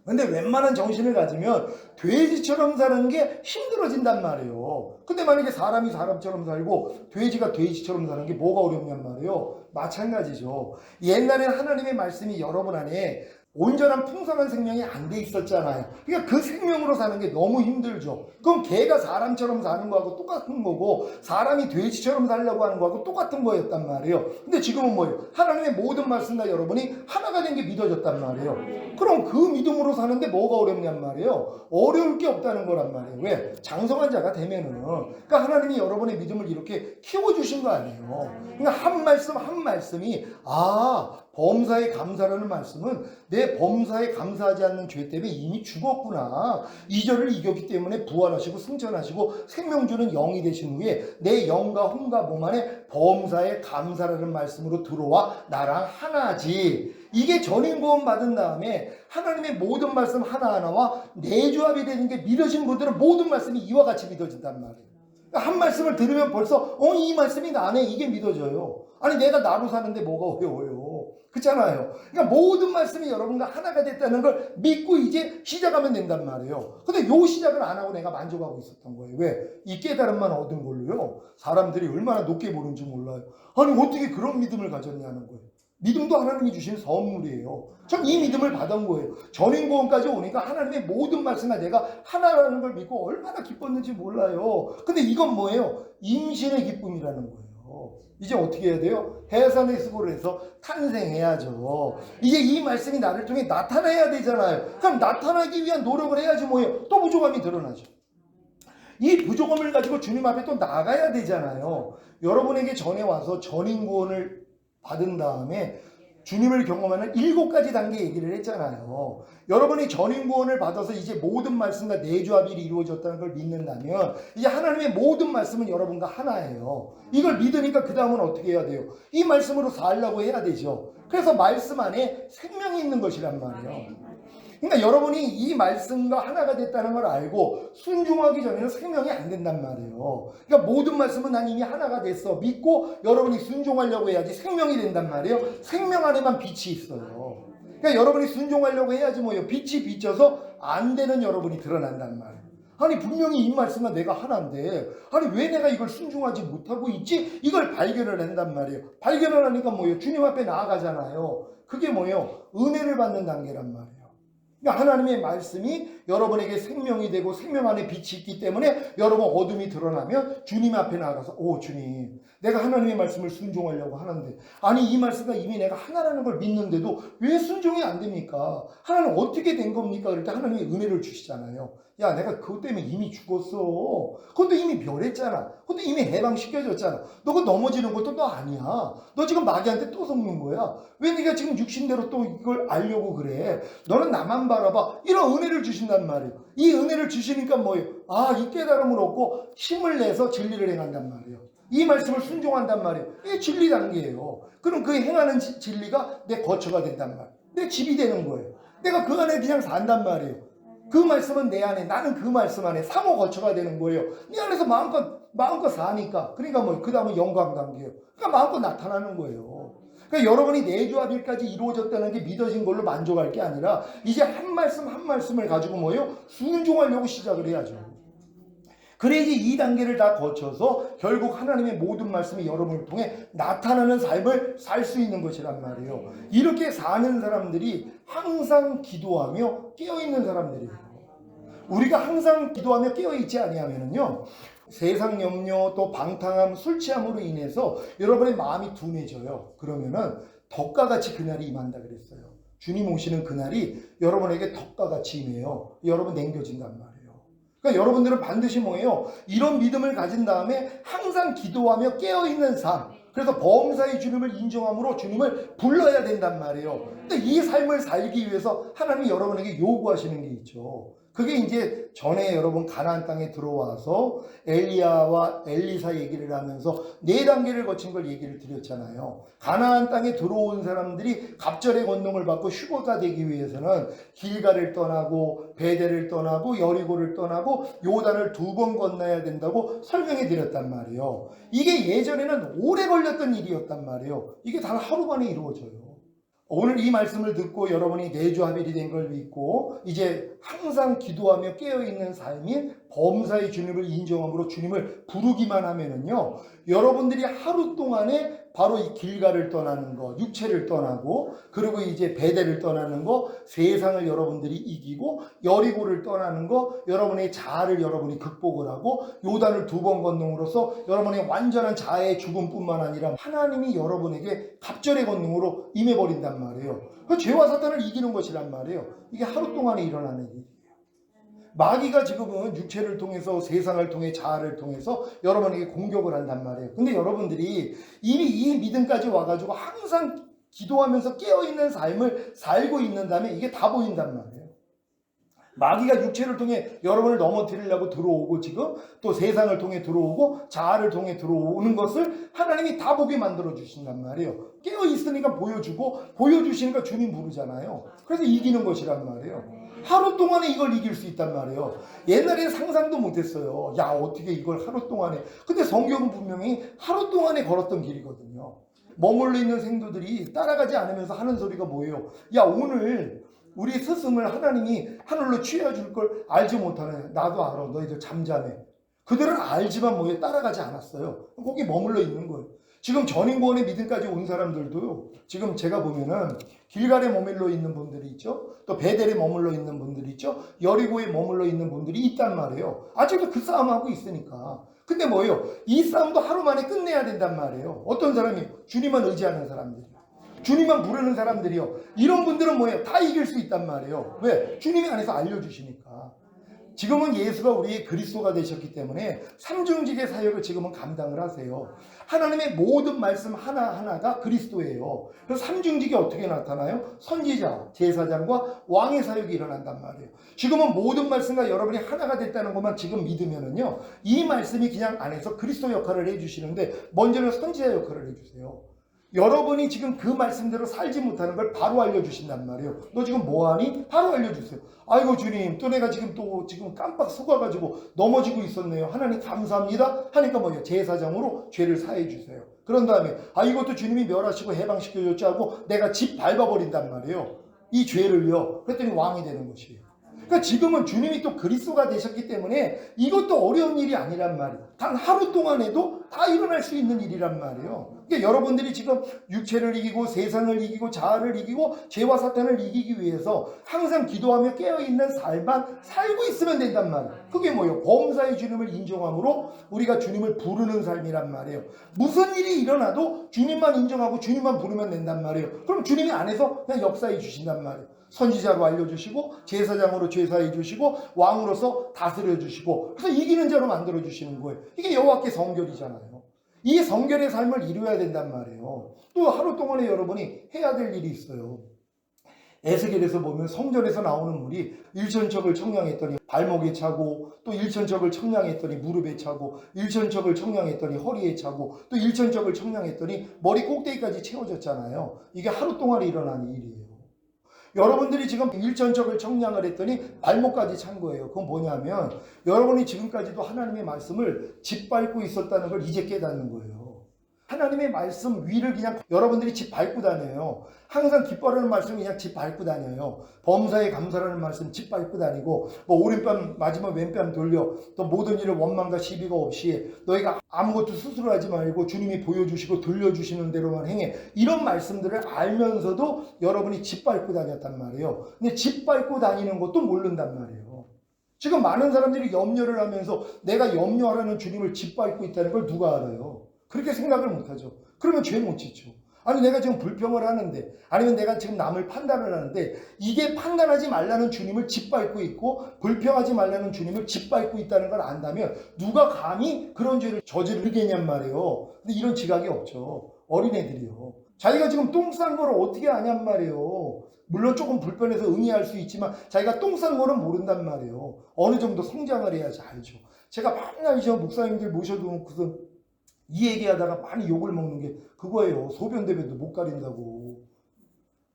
근데 웬만한 정신을 가지면 돼지처럼 사는 게 힘들어진단 말이에요. 근데 만약에 사람이 사람처럼 살고 돼지가 돼지처럼 사는 게 뭐가 어렵냔 말이에요. 마찬가지죠. 옛날엔 하나님의 말씀이 여러분 안에 온전한 풍성한 생명이 안 돼 있었잖아요. 그러니까 그 생명으로 사는 게 너무 힘들죠. 그럼 개가 사람처럼 사는 거하고 똑같은 거고 사람이 돼지처럼 살려고 하는 거하고 똑같은 거였단 말이에요. 근데 지금은 뭐예요? 하나님의 모든 말씀과 여러분이 하나가 된 게 믿어졌단 말이에요. 그럼 그 믿음으로 사는데 뭐가 어렵냔 말이에요. 어려울 게 없다는 거란 말이에요. 왜? 장성한 자가 되면은 그러니까 하나님이 여러분의 믿음을 이렇게 키워주신 거 아니에요. 그러니까 한 말씀 한 말씀이 범사에 감사라는 말씀은 내 범사에 감사하지 않는 죄 때문에 이미 죽었구나. 이절을 이겼기 때문에 부활하시고 승천하시고 생명 주는 영이 되신 후에 내 영과 혼과 몸 안에 범사에 감사라는 말씀으로 들어와 나랑 하나지. 이게 전인 구원 받은 다음에 하나님의 모든 말씀 하나하나와 내조합이 되는 게 믿어진 분들은 모든 말씀이 이와 같이 믿어진단 말이에요. 한 말씀을 들으면 벌써 이 말씀이 나네, 이게 믿어져요. 아니 내가 나로 사는데 뭐가 어려워요. 그렇잖아요. 그러니까 모든 말씀이 여러분과 하나가 됐다는 걸 믿고 이제 시작하면 된단 말이에요. 근데 요 시작을 안 하고 내가 만족하고 있었던 거예요. 왜? 이 깨달음만 얻은 걸로요. 사람들이 얼마나 높게 보는지 몰라요. 아니 어떻게 그런 믿음을 가졌냐는 거예요. 믿음도 하나님이 주신 선물이에요. 전 이 믿음을 받은 거예요. 전인구원까지 오니까 하나님의 모든 말씀과 내가 하나라는 걸 믿고 얼마나 기뻤는지 몰라요. 근데 이건 뭐예요? 임신의 기쁨이라는 거예요. 이제 어떻게 해야 돼요? 해산의 수고를 해서 탄생해야죠. 이제 이 말씀이 나를 통해 나타나야 되잖아요. 그럼 나타나기 위한 노력을 해야지 뭐예요? 또 부족함이 드러나죠. 이 부족함을 가지고 주님 앞에 또 나가야 되잖아요. 여러분에게 전에 와서 전인구원을 받은 다음에 주님을 경험하는 7가지 단계 얘기를 했잖아요. 여러분이 전인구원을 받아서 이제 모든 말씀과 내조합이 이루어졌다는 걸 믿는다면 이제 하나님의 모든 말씀은 여러분과 하나예요. 이걸 믿으니까 그 다음은 어떻게 해야 돼요? 이 말씀으로 살려고 해야 되죠. 그래서 말씀 안에 생명이 있는 것이란 말이에요. 그러니까 여러분이 이 말씀과 하나가 됐다는 걸 알고 순종하기 전에는 생명이 안 된단 말이에요. 그러니까 모든 말씀은 난 이미 하나가 됐어 믿고 여러분이 순종하려고 해야지 생명이 된단 말이에요. 생명 안에만 빛이 있어요. 그러니까 여러분이 순종하려고 해야지 뭐예요. 빛이 비쳐서 안 되는 여러분이 드러난단 말이에요. 아니 분명히 이 말씀과 내가 하나인데 아니 왜 내가 이걸 순종하지 못하고 있지? 이걸 발견을 한단 말이에요. 발견을 하니까 뭐예요? 주님 앞에 나아가잖아요. 그게 뭐예요? 은혜를 받는 단계란 말이에요. 그러니까 하나님의 말씀이 여러분에게 생명이 되고 생명 안에 빛이 있기 때문에 여러분 어둠이 드러나면 주님 앞에 나가서 주님 내가 하나님의 말씀을 순종하려고 하는데 아니 이 말씀과 이미 내가 하나라는 걸 믿는데도 왜 순종이 안 됩니까? 하나님 어떻게 된 겁니까? 그럴 때 하나님이 은혜를 주시잖아요. 야 내가 그것 때문에 이미 죽었어. 그것도 이미 멸했잖아. 그것도 이미 해방시켜줬잖아. 너 그거 넘어지는 것도 너 아니야. 너 지금 마귀한테 또 속는 거야. 왜 네가 지금 육신대로 또 이걸 알려고 그래. 너는 나만 바라봐. 이런 은혜를 주신단 말이에요. 이 은혜를 주시니까 뭐예요? 이 깨달음을 얻고 힘을 내서 진리를 행한단 말이에요. 이 말씀을 순종한단 말이에요. 이게 진리 단계예요. 그럼 그 행하는 진리가 내 거처가 된단 말이에요. 내 집이 되는 거예요. 내가 그 안에 그냥 산단 말이에요. 그 말씀은 내 안에, 나는 그 말씀 안에 상호 거처가 되는 거예요. 네 안에서 마음껏 사니까. 그러니까 그 다음은 영광 단계예요. 그러니까 마음껏 나타나는 거예요. 그러니까 여러분이 내조합일까지 이루어졌다는 게 믿어진 걸로 만족할 게 아니라 이제 한 말씀 한 말씀을 가지고 뭐예요? 순종하려고 시작을 해야죠. 그래야지 이 단계를 다 거쳐서 결국 하나님의 모든 말씀이 여러분을 통해 나타나는 삶을 살 수 있는 것이란 말이에요. 이렇게 사는 사람들이 항상 기도하며 깨어있는 사람들이에요. 우리가 항상 기도하며 깨어있지 아니하면요 세상 염려 또 방탕함 술 취함으로 인해서 여러분의 마음이 둔해져요. 그러면은 덕과 같이 그날이 임한다 그랬어요. 주님 오시는 그날이 여러분에게 덕과 같이 임해요. 여러분 남겨진단 말이에요. 그러니까 여러분들은 반드시 뭐예요? 이런 믿음을 가진 다음에 항상 기도하며 깨어있는 삶. 그래서 범사의 주님을 인정함으로 주님을 불러야 된단 말이에요. 근데 이 삶을 살기 위해서 하나님이 여러분에게 요구하시는 게 있죠. 그게 이제 전에 여러분 가나안 땅에 들어와서 엘리야와 엘리사 얘기를 하면서 4단계를 거친 걸 얘기를 드렸잖아요. 가나안 땅에 들어온 사람들이 갑절의 권능을 받고 휴거가 되기 위해서는 길가를 떠나고 베델을 떠나고 여리고를 떠나고 요단을 2번 건너야 된다고 설명해 드렸단 말이에요. 이게 예전에는 오래 걸렸던 일이었단 말이에요. 이게 단 하루 만에 이루어져요. 오늘 이 말씀을 듣고 여러분이 내조합일이 된 걸 믿고 이제 항상 기도하며 깨어있는 삶인 범사의 주님을 인정함으로 주님을 부르기만 하면은요, 여러분들이 하루 동안에 바로 이 길가를 떠나는 거, 육체를 떠나고, 그리고 이제 베델을 떠나는 거, 세상을 여러분들이 이기고, 여리고를 떠나는 거, 여러분의 자아를 여러분이 극복을 하고, 요단을 2번 건너므로써 여러분의 완전한 자아의 죽음뿐만 아니라 하나님이 여러분에게 갑절의 권능으로 임해버린단 말이에요. 그 죄와 사탄을 이기는 것이란 말이에요. 이게 하루 동안에 일어나는 일이에요. 마귀가 지금은 육체를 통해서, 세상을 통해, 자아를 통해서 여러분에게 공격을 한단 말이에요. 근데 여러분들이 이미 이 믿음까지 와가지고 항상 기도하면서 깨어있는 삶을 살고 있는다면 이게 다 보인단 말이에요. 마귀가 육체를 통해 여러분을 넘어뜨리려고 들어오고, 지금 또 세상을 통해 들어오고, 자아를 통해 들어오는 것을 하나님이 다 보게 만들어 주신단 말이에요. 깨어 있으니까 보여주고, 보여주시니까 주님 부르잖아요. 그래서 이기는 것이란 말이에요. 하루 동안에 이걸 이길 수 있단 말이에요. 옛날에는 상상도 못했어요. 야, 어떻게 이걸 하루 동안에. 근데 성경은 분명히 하루 동안에 걸었던 길이거든요. 머물러 있는 생도들이 따라가지 않으면서 하는 소리가 뭐예요? 야, 오늘 우리 스승을 하나님이 하늘로 취해줄 걸 알지 못하네. 나도 알아. 너희들 잠잠해. 그들은 알지만 뭐에 따라가지 않았어요. 거기 머물러 있는 거예요. 지금 전인구원의 믿음까지 온 사람들도요, 지금 제가 보면은 길갈에 머물러 있는 분들이 있죠. 또 베델에 머물러 있는 분들이 있죠. 여리고에 머물러 있는 분들이 있단 말이에요. 아직도 그 싸움하고 있으니까. 근데 뭐예요? 이 싸움도 하루 만에 끝내야 된단 말이에요. 어떤 사람이? 주님만 의지하는 사람들이. 주님만 부르는 사람들이요. 이런 분들은 뭐예요? 다 이길 수 있단 말이에요. 왜? 주님이 안에서 알려주시니까. 지금은 예수가 우리의 그리스도가 되셨기 때문에 삼중직의 사역을 지금은 감당을 하세요. 하나님의 모든 말씀 하나하나가 그리스도예요. 그래서 삼중직이 어떻게 나타나요? 선지자, 제사장과 왕의 사역이 일어난단 말이에요. 지금은 모든 말씀과 여러분이 하나가 됐다는 것만 지금 믿으면은요, 이 말씀이 그냥 안에서 그리스도 역할을 해주시는데, 먼저는 선지자 역할을 해주세요. 여러분이 지금 그 말씀대로 살지 못하는 걸 바로 알려주신단 말이에요. 너 지금 뭐하니? 바로 알려주세요. 아이고 주님, 또 내가 지금 깜빡 속아가지고 넘어지고 있었네요. 하나님 감사합니다 하니까 뭐예요? 제사장으로 죄를 사해 주세요. 그런 다음에 이것도 주님이 멸하시고 해방시켜줬지 하고 내가 집 밟아버린단 말이에요. 이 죄를요. 그랬더니 왕이 되는 것이에요. 그러니까 지금은 주님이 또 그리스도가 되셨기 때문에 이것도 어려운 일이 아니란 말이에요. 단 하루 동안에도 다 일어날 수 있는 일이란 말이에요. 그러니까 여러분들이 지금 육체를 이기고, 세상을 이기고, 자아를 이기고, 죄와 사탄을 이기기 위해서 항상 기도하며 깨어있는 삶만 살고 있으면 된단 말이에요. 그게 뭐예요? 범사의 주님을 인정함으로 우리가 주님을 부르는 삶이란 말이에요. 무슨 일이 일어나도 주님만 인정하고 주님만 부르면 된단 말이에요. 그럼 주님이 안에서 그냥 역사해 주신단 말이에요. 선지자로 알려주시고, 제사장으로 제사해 주시고, 왕으로서 다스려 주시고, 그래서 이기는 자로 만들어 주시는 거예요. 이게 여호와께 성결이잖아요. 이 성결의 삶을 이루어야 된단 말이에요. 또 하루 동안에 여러분이 해야 될 일이 있어요. 에스겔에서 보면 성전에서 나오는 물이 일천척을 청량했더니 발목에 차고, 또 일천척을 청량했더니 무릎에 차고, 일천척을 청량했더니 허리에 차고, 또 일천척을 청량했더니 머리 꼭대기까지 채워졌잖아요. 이게 하루 동안에 일어난 일이에요. 여러분들이 지금 일천척을 청량을 했더니 발목까지 찬 거예요. 그건 뭐냐면 여러분이 지금까지도 하나님의 말씀을 짓밟고 있었다는 걸 이제 깨닫는 거예요. 하나님의 말씀 위를 그냥 여러분들이 짓밟고 다녀요. 항상 기뻐하는 말씀 그냥 짓밟고 다녀요. 범사에 감사라는 말씀 짓밟고 다니고, 오른뺨 맞으면 왼뺨 돌려, 또 모든 일을 원망과 시비가 없이 너희가 아무것도 스스로 하지 말고 주님이 보여주시고 들려주시는 대로만 행해, 이런 말씀들을 알면서도 여러분이 짓밟고 다녔단 말이에요. 근데 짓밟고 다니는 것도 모른단 말이에요. 지금 많은 사람들이 염려를 하면서 내가 염려하라는 주님을 짓밟고 있다는 걸 누가 알아요? 그렇게 생각을 못하죠. 그러면 죄 못 짓죠. 아니 내가 지금 불평을 하는데, 아니면 내가 지금 남을 판단을 하는데, 이게 판단하지 말라는 주님을 짓밟고 있고 불평하지 말라는 주님을 짓밟고 있다는 걸 안다면 누가 감히 그런 죄를 저지르겠냔 말이에요. 근데 이런 지각이 없죠. 어린애들이요. 자기가 지금 똥 싼 거를 어떻게 아냔 말이에요. 물론 조금 불편해서 응의할 수 있지만 자기가 똥 싼 거는 모른단 말이에요. 어느 정도 성장을 해야지 알죠. 제가 맨날 저 목사님들 모셔두고서 이 얘기하다가 많이 욕을 먹는 게 그거예요. 소변대변도 못 가린다고.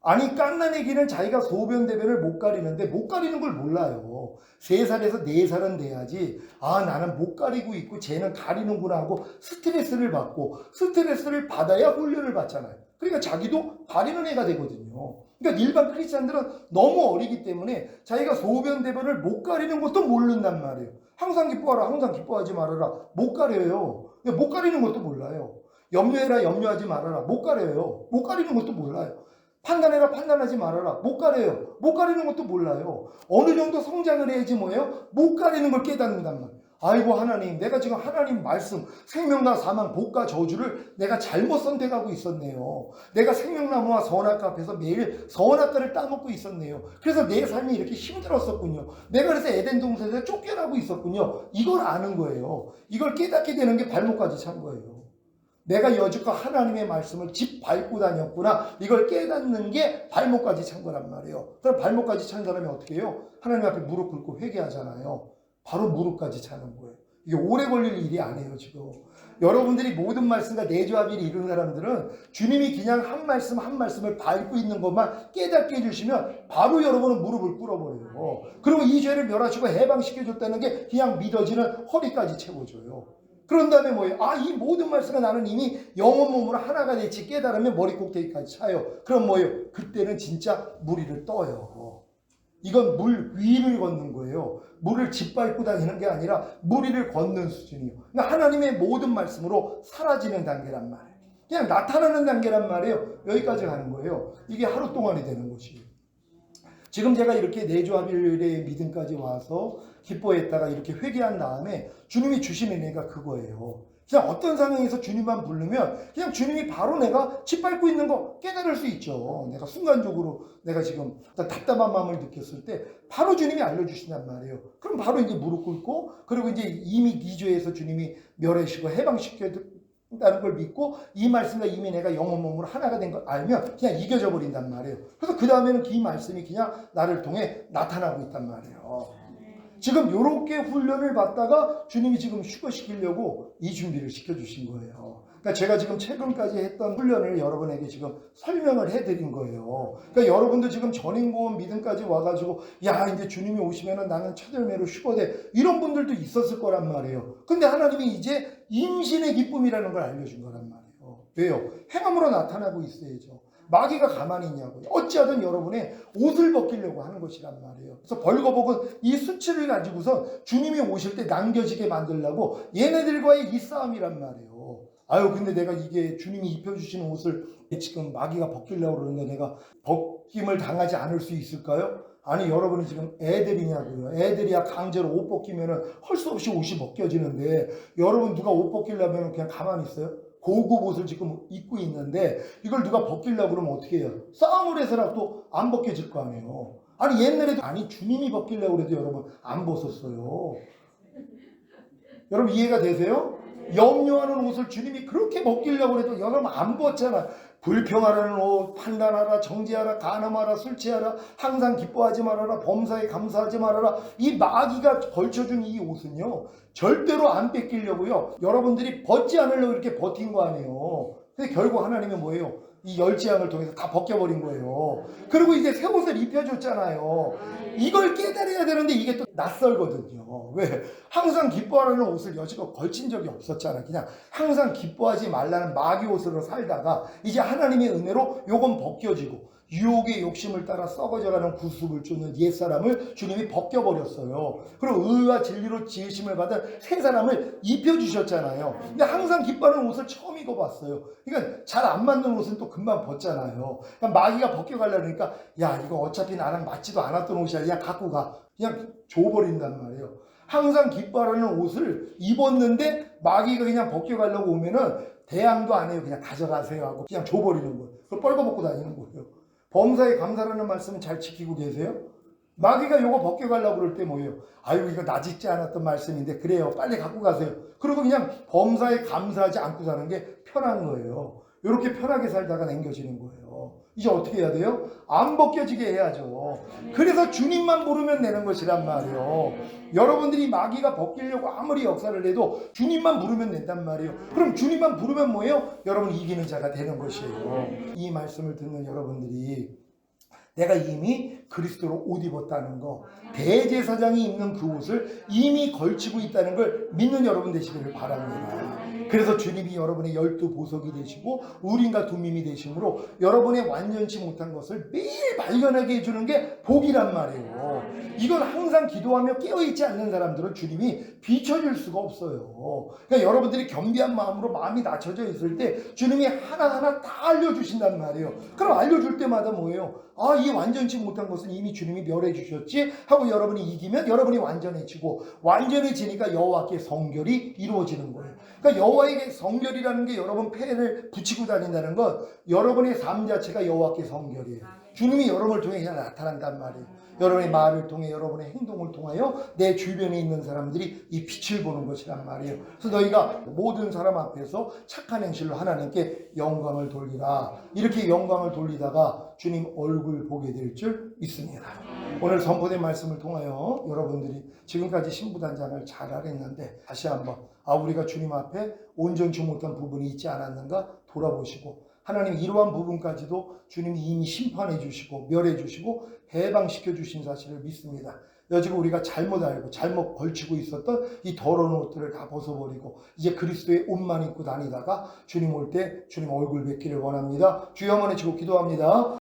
아니 깐난 애기는 자기가 소변대변을 못 가리는데 못 가리는 걸 몰라요. 3살에서 4살은 돼야지 나는 못 가리고 있고 쟤는 가리는구나 하고 스트레스를 받고, 스트레스를 받아야 훈련을 받잖아요. 그러니까 자기도 가리는 애가 되거든요. 그러니까 일반 크리스찬들은 너무 어리기 때문에 자기가 소변 대변을 못 가리는 것도 모른단 말이에요. 항상 기뻐하라, 항상 기뻐하지 말아라, 못 가려요. 못 가리는 것도 몰라요. 염려해라, 염려하지 말아라, 못 가려요. 못 가리는 것도 몰라요. 판단해라, 판단하지 말아라, 못 가려요. 못 가리는 것도 몰라요. 어느 정도 성장을 해야지 뭐예요? 못 가리는 걸 깨닫는단 말이에요. 아이고 하나님, 내가 지금 하나님 말씀 생명나 사망 복과 저주를 내가 잘못 선택하고 있었네요. 내가 생명나무와 선악과 앞에서 매일 선악과를 따먹고 있었네요. 그래서 내 삶이 이렇게 힘들었었군요. 내가 그래서 에덴 동산에서 쫓겨나고 있었군요. 이걸 아는 거예요. 이걸 깨닫게 되는 게 발목까지 찬 거예요. 내가 여지껏 하나님의 말씀을 짚밟고 다녔구나. 이걸 깨닫는 게 발목까지 찬 거란 말이에요. 그럼 발목까지 찬 사람이 어떻게 해요? 하나님 앞에 무릎 꿇고 회개하잖아요. 바로 무릎까지 차는 거예요. 이게 오래 걸릴 일이 아니에요, 지금. 여러분들이 모든 말씀과 내조합일이 이루는 사람들은 주님이 그냥 한 말씀 한 말씀을 밟고 있는 것만 깨닫게 해주시면 바로 여러분은 무릎을 꿇어버려요. 그리고 이 죄를 멸하시고 해방시켜줬다는 게 그냥 믿어지는 허리까지 채워줘요. 그런 다음에 뭐예요? 아, 이 모든 말씀과 나는 이미 영혼 몸으로 하나가 될지 깨달으면 머리 꼭대기까지 차요. 그럼 뭐예요? 그때는 진짜 물 위를 떠요. 이건 물 위를 걷는 거예요. 물을 짓밟고 다니는 게 아니라 물 위를 걷는 수준이에요. 그러니까 하나님의 모든 말씀으로 사라지는 단계란 말이에요. 그냥 나타나는 단계란 말이에요. 여기까지 가는 거예요. 이게 하루 동안이 되는 것이에요. 지금 제가 이렇게 내조합일의 믿음까지 와서 기뻐했다가 이렇게 회개한 다음에 주님이 주신 은혜가 그거예요. 그냥 어떤 상황에서 주님만 부르면 그냥 주님이 바로 내가 짓밟고 있는 거 깨달을 수 있죠. 내가 순간적으로 내가 지금 어떤 답답한 마음을 느꼈을 때 바로 주님이 알려주신단 말이에요. 그럼 바로 이제 무릎 꿇고 그리고 이제 이미 기조에서 주님이 멸하시고 해방시켰다는 걸 믿고 이 말씀과 이미 내가 영혼 몸으로 하나가 된 걸 알면 그냥 이겨져 버린단 말이에요. 그래서 그 다음에는 이 말씀이 그냥 나를 통해 나타나고 있단 말이에요. 지금 이렇게 훈련을 받다가 주님이 지금 휴거시키려고 이 준비를 시켜주신 거예요. 그러니까 제가 지금 최근까지 했던 훈련을 여러분에게 지금 설명을 해드린 거예요. 그러니까 여러분도 지금 전인고원 믿음까지 와가지고 야 이제 주님이 오시면은 나는 첫 열매로 휴거돼 이런 분들도 있었을 거란 말이에요. 근데 하나님이 이제 임신의 기쁨이라는 걸 알려준 거란 말이에요. 왜요? 행함으로 나타나고 있어야죠. 마귀가 가만히 있냐고요. 어찌하든 여러분의 옷을 벗기려고 하는 것이란 말이에요. 그래서 벌거벗은 이 수치를 가지고서 주님이 오실 때 남겨지게 만들려고 얘네들과의 이 싸움이란 말이에요. 아유 근데 내가 이게 주님이 입혀주시는 옷을 지금 마귀가 벗기려고 그러는데 내가 벗김을 당하지 않을 수 있을까요? 아니 여러분이 지금 애들이냐고요. 애들이야 강제로 옷 벗기면은 할 수 없이 옷이 벗겨지는데 여러분 누가 옷 벗기려면 그냥 가만히 있어요? 고급 옷을 지금 입고 있는데 이걸 누가 벗기려고 그러면 어떻게 해요? 싸움을 해서라도 안 벗겨질 거 아니에요. 아니 옛날에도 아니 주님이 벗기려고 그래도 여러분 안 벗었어요. 여러분 이해가 되세요? 염려하는 옷을 주님이 그렇게 벗기려고 해도 여러분 안 벗잖아. 불평하라는 옷, 판단하라, 정죄하라, 간음하라, 술 취하라, 항상 기뻐하지 말아라, 범사에 감사하지 말아라. 이 마귀가 걸쳐준 이 옷은요 절대로 안 뺏기려고요 여러분들이 벗지 않으려고 이렇게 버틴 거 아니에요. 근데 결국 하나님은 뭐예요? 이 열지양을 통해서 다 벗겨버린 거예요. 그리고 이제 새 옷을 입혀줬잖아요. 이걸 깨달아야 되는데 이게 또 낯설거든요. 왜? 항상 기뻐하라는 옷을 여지껏 걸친 적이 없었잖아. 그냥 항상 기뻐하지 말라는 마귀 옷으로 살다가 이제 하나님의 은혜로 요건 벗겨지고 유혹의 욕심을 따라 썩어져가는 구습을 쫓는 옛사람을 주님이 벗겨버렸어요. 그리고 의와 진리로 지으심을 받은 새 사람을 입혀주셨잖아요. 근데 항상 기뻐하는 옷을 처음 입어봤어요. 그러니까 잘 안 맞는 옷은 또 금방 벗잖아요. 그러니까 마귀가 벗겨가려고 하니까 야 이거 어차피 나랑 맞지도 않았던 옷이야. 그냥 갖고 가. 그냥 줘버린단 말이에요. 항상 기뻐하는 옷을 입었는데 마귀가 그냥 벗겨가려고 오면은 대항도 안 해요. 그냥 가져가세요 하고 그냥 줘버리는 거예요. 그걸 뻘거벗고 다니는 거예요. 범사에 감사라는 말씀은 잘 지키고 계세요? 마귀가 요거 벗겨가려고 그럴 때 뭐예요? 아유 이거 나 짓지 않았던 말씀인데 그래요 빨리 갖고 가세요. 그리고 그냥 범사에 감사하지 않고 사는 게 편한 거예요. 이렇게 편하게 살다가 남겨지는 거예요. 이제 어떻게 해야 돼요? 안 벗겨지게 해야죠. 그래서 주님만 부르면 되는 것이란 말이에요. 여러분들이 마귀가 벗기려고 아무리 역사를 해도 주님만 부르면 된단 말이에요. 그럼 주님만 부르면 뭐예요? 여러분 이기는 자가 되는 것이에요. 이 말씀을 듣는 여러분들이 내가 이미 그리스도로 옷 입었다는 거, 대제사장이 입는 그 옷을 이미 걸치고 있다는 걸 믿는 여러분 되시기를 바랍니다. 그래서 주님이 여러분의 12보석이 되시고 우림과 둠밈이 되심으로 여러분의 완전치 못한 것을 매일 발견하게 해주는 게 복이란 말이에요. 이건 항상 기도하며 깨어있지 않는 사람들은 주님이 비춰줄 수가 없어요. 그러니까 여러분들이 겸비한 마음으로 마음이 낮춰져 있을 때 주님이 하나하나 다 알려주신단 말이에요. 그럼 알려줄 때마다 뭐예요? 아, 이 완전치 못한 것은 이미 주님이 멸해 주셨지 하고 여러분이 이기면 여러분이 완전해지고, 완전해지니까 여호와께 성결이 이루어지는 거예요. 그러니까 여호와에게 성결이라는 게 여러분 폐를 붙이고 다닌다는 건 여러분의 삶 자체가 여호와께 성결이에요. 주님이 여러분을 통해 나타난단 말이에요. 여러분의 말을 통해 여러분의 행동을 통하여 내 주변에 있는 사람들이 이 빛을 보는 것이란 말이에요. 그래서 너희가 모든 사람 앞에서 착한 행실로 하나님께 영광을 돌리라. 이렇게 영광을 돌리다가 주님 얼굴 보게 될 줄 믿습니다. 오늘 선포된 말씀을 통하여 여러분들이 지금까지 신부단장을 잘 알았는데 다시 한번 우리가 주님 앞에 온전치 못한 부분이 있지 않았는가 돌아보시고, 하나님 이러한 부분까지도 주님이 이미 심판해 주시고 멸해 주시고 해방시켜 주신 사실을 믿습니다. 여지껏 우리가 잘못 알고 잘못 걸치고 있었던 이 더러운 옷들을 다 벗어버리고 이제 그리스도의 옷만 입고 다니다가 주님 올 때 주님 얼굴 뵙기를 원합니다. 주여 한번 외치고 기도합니다.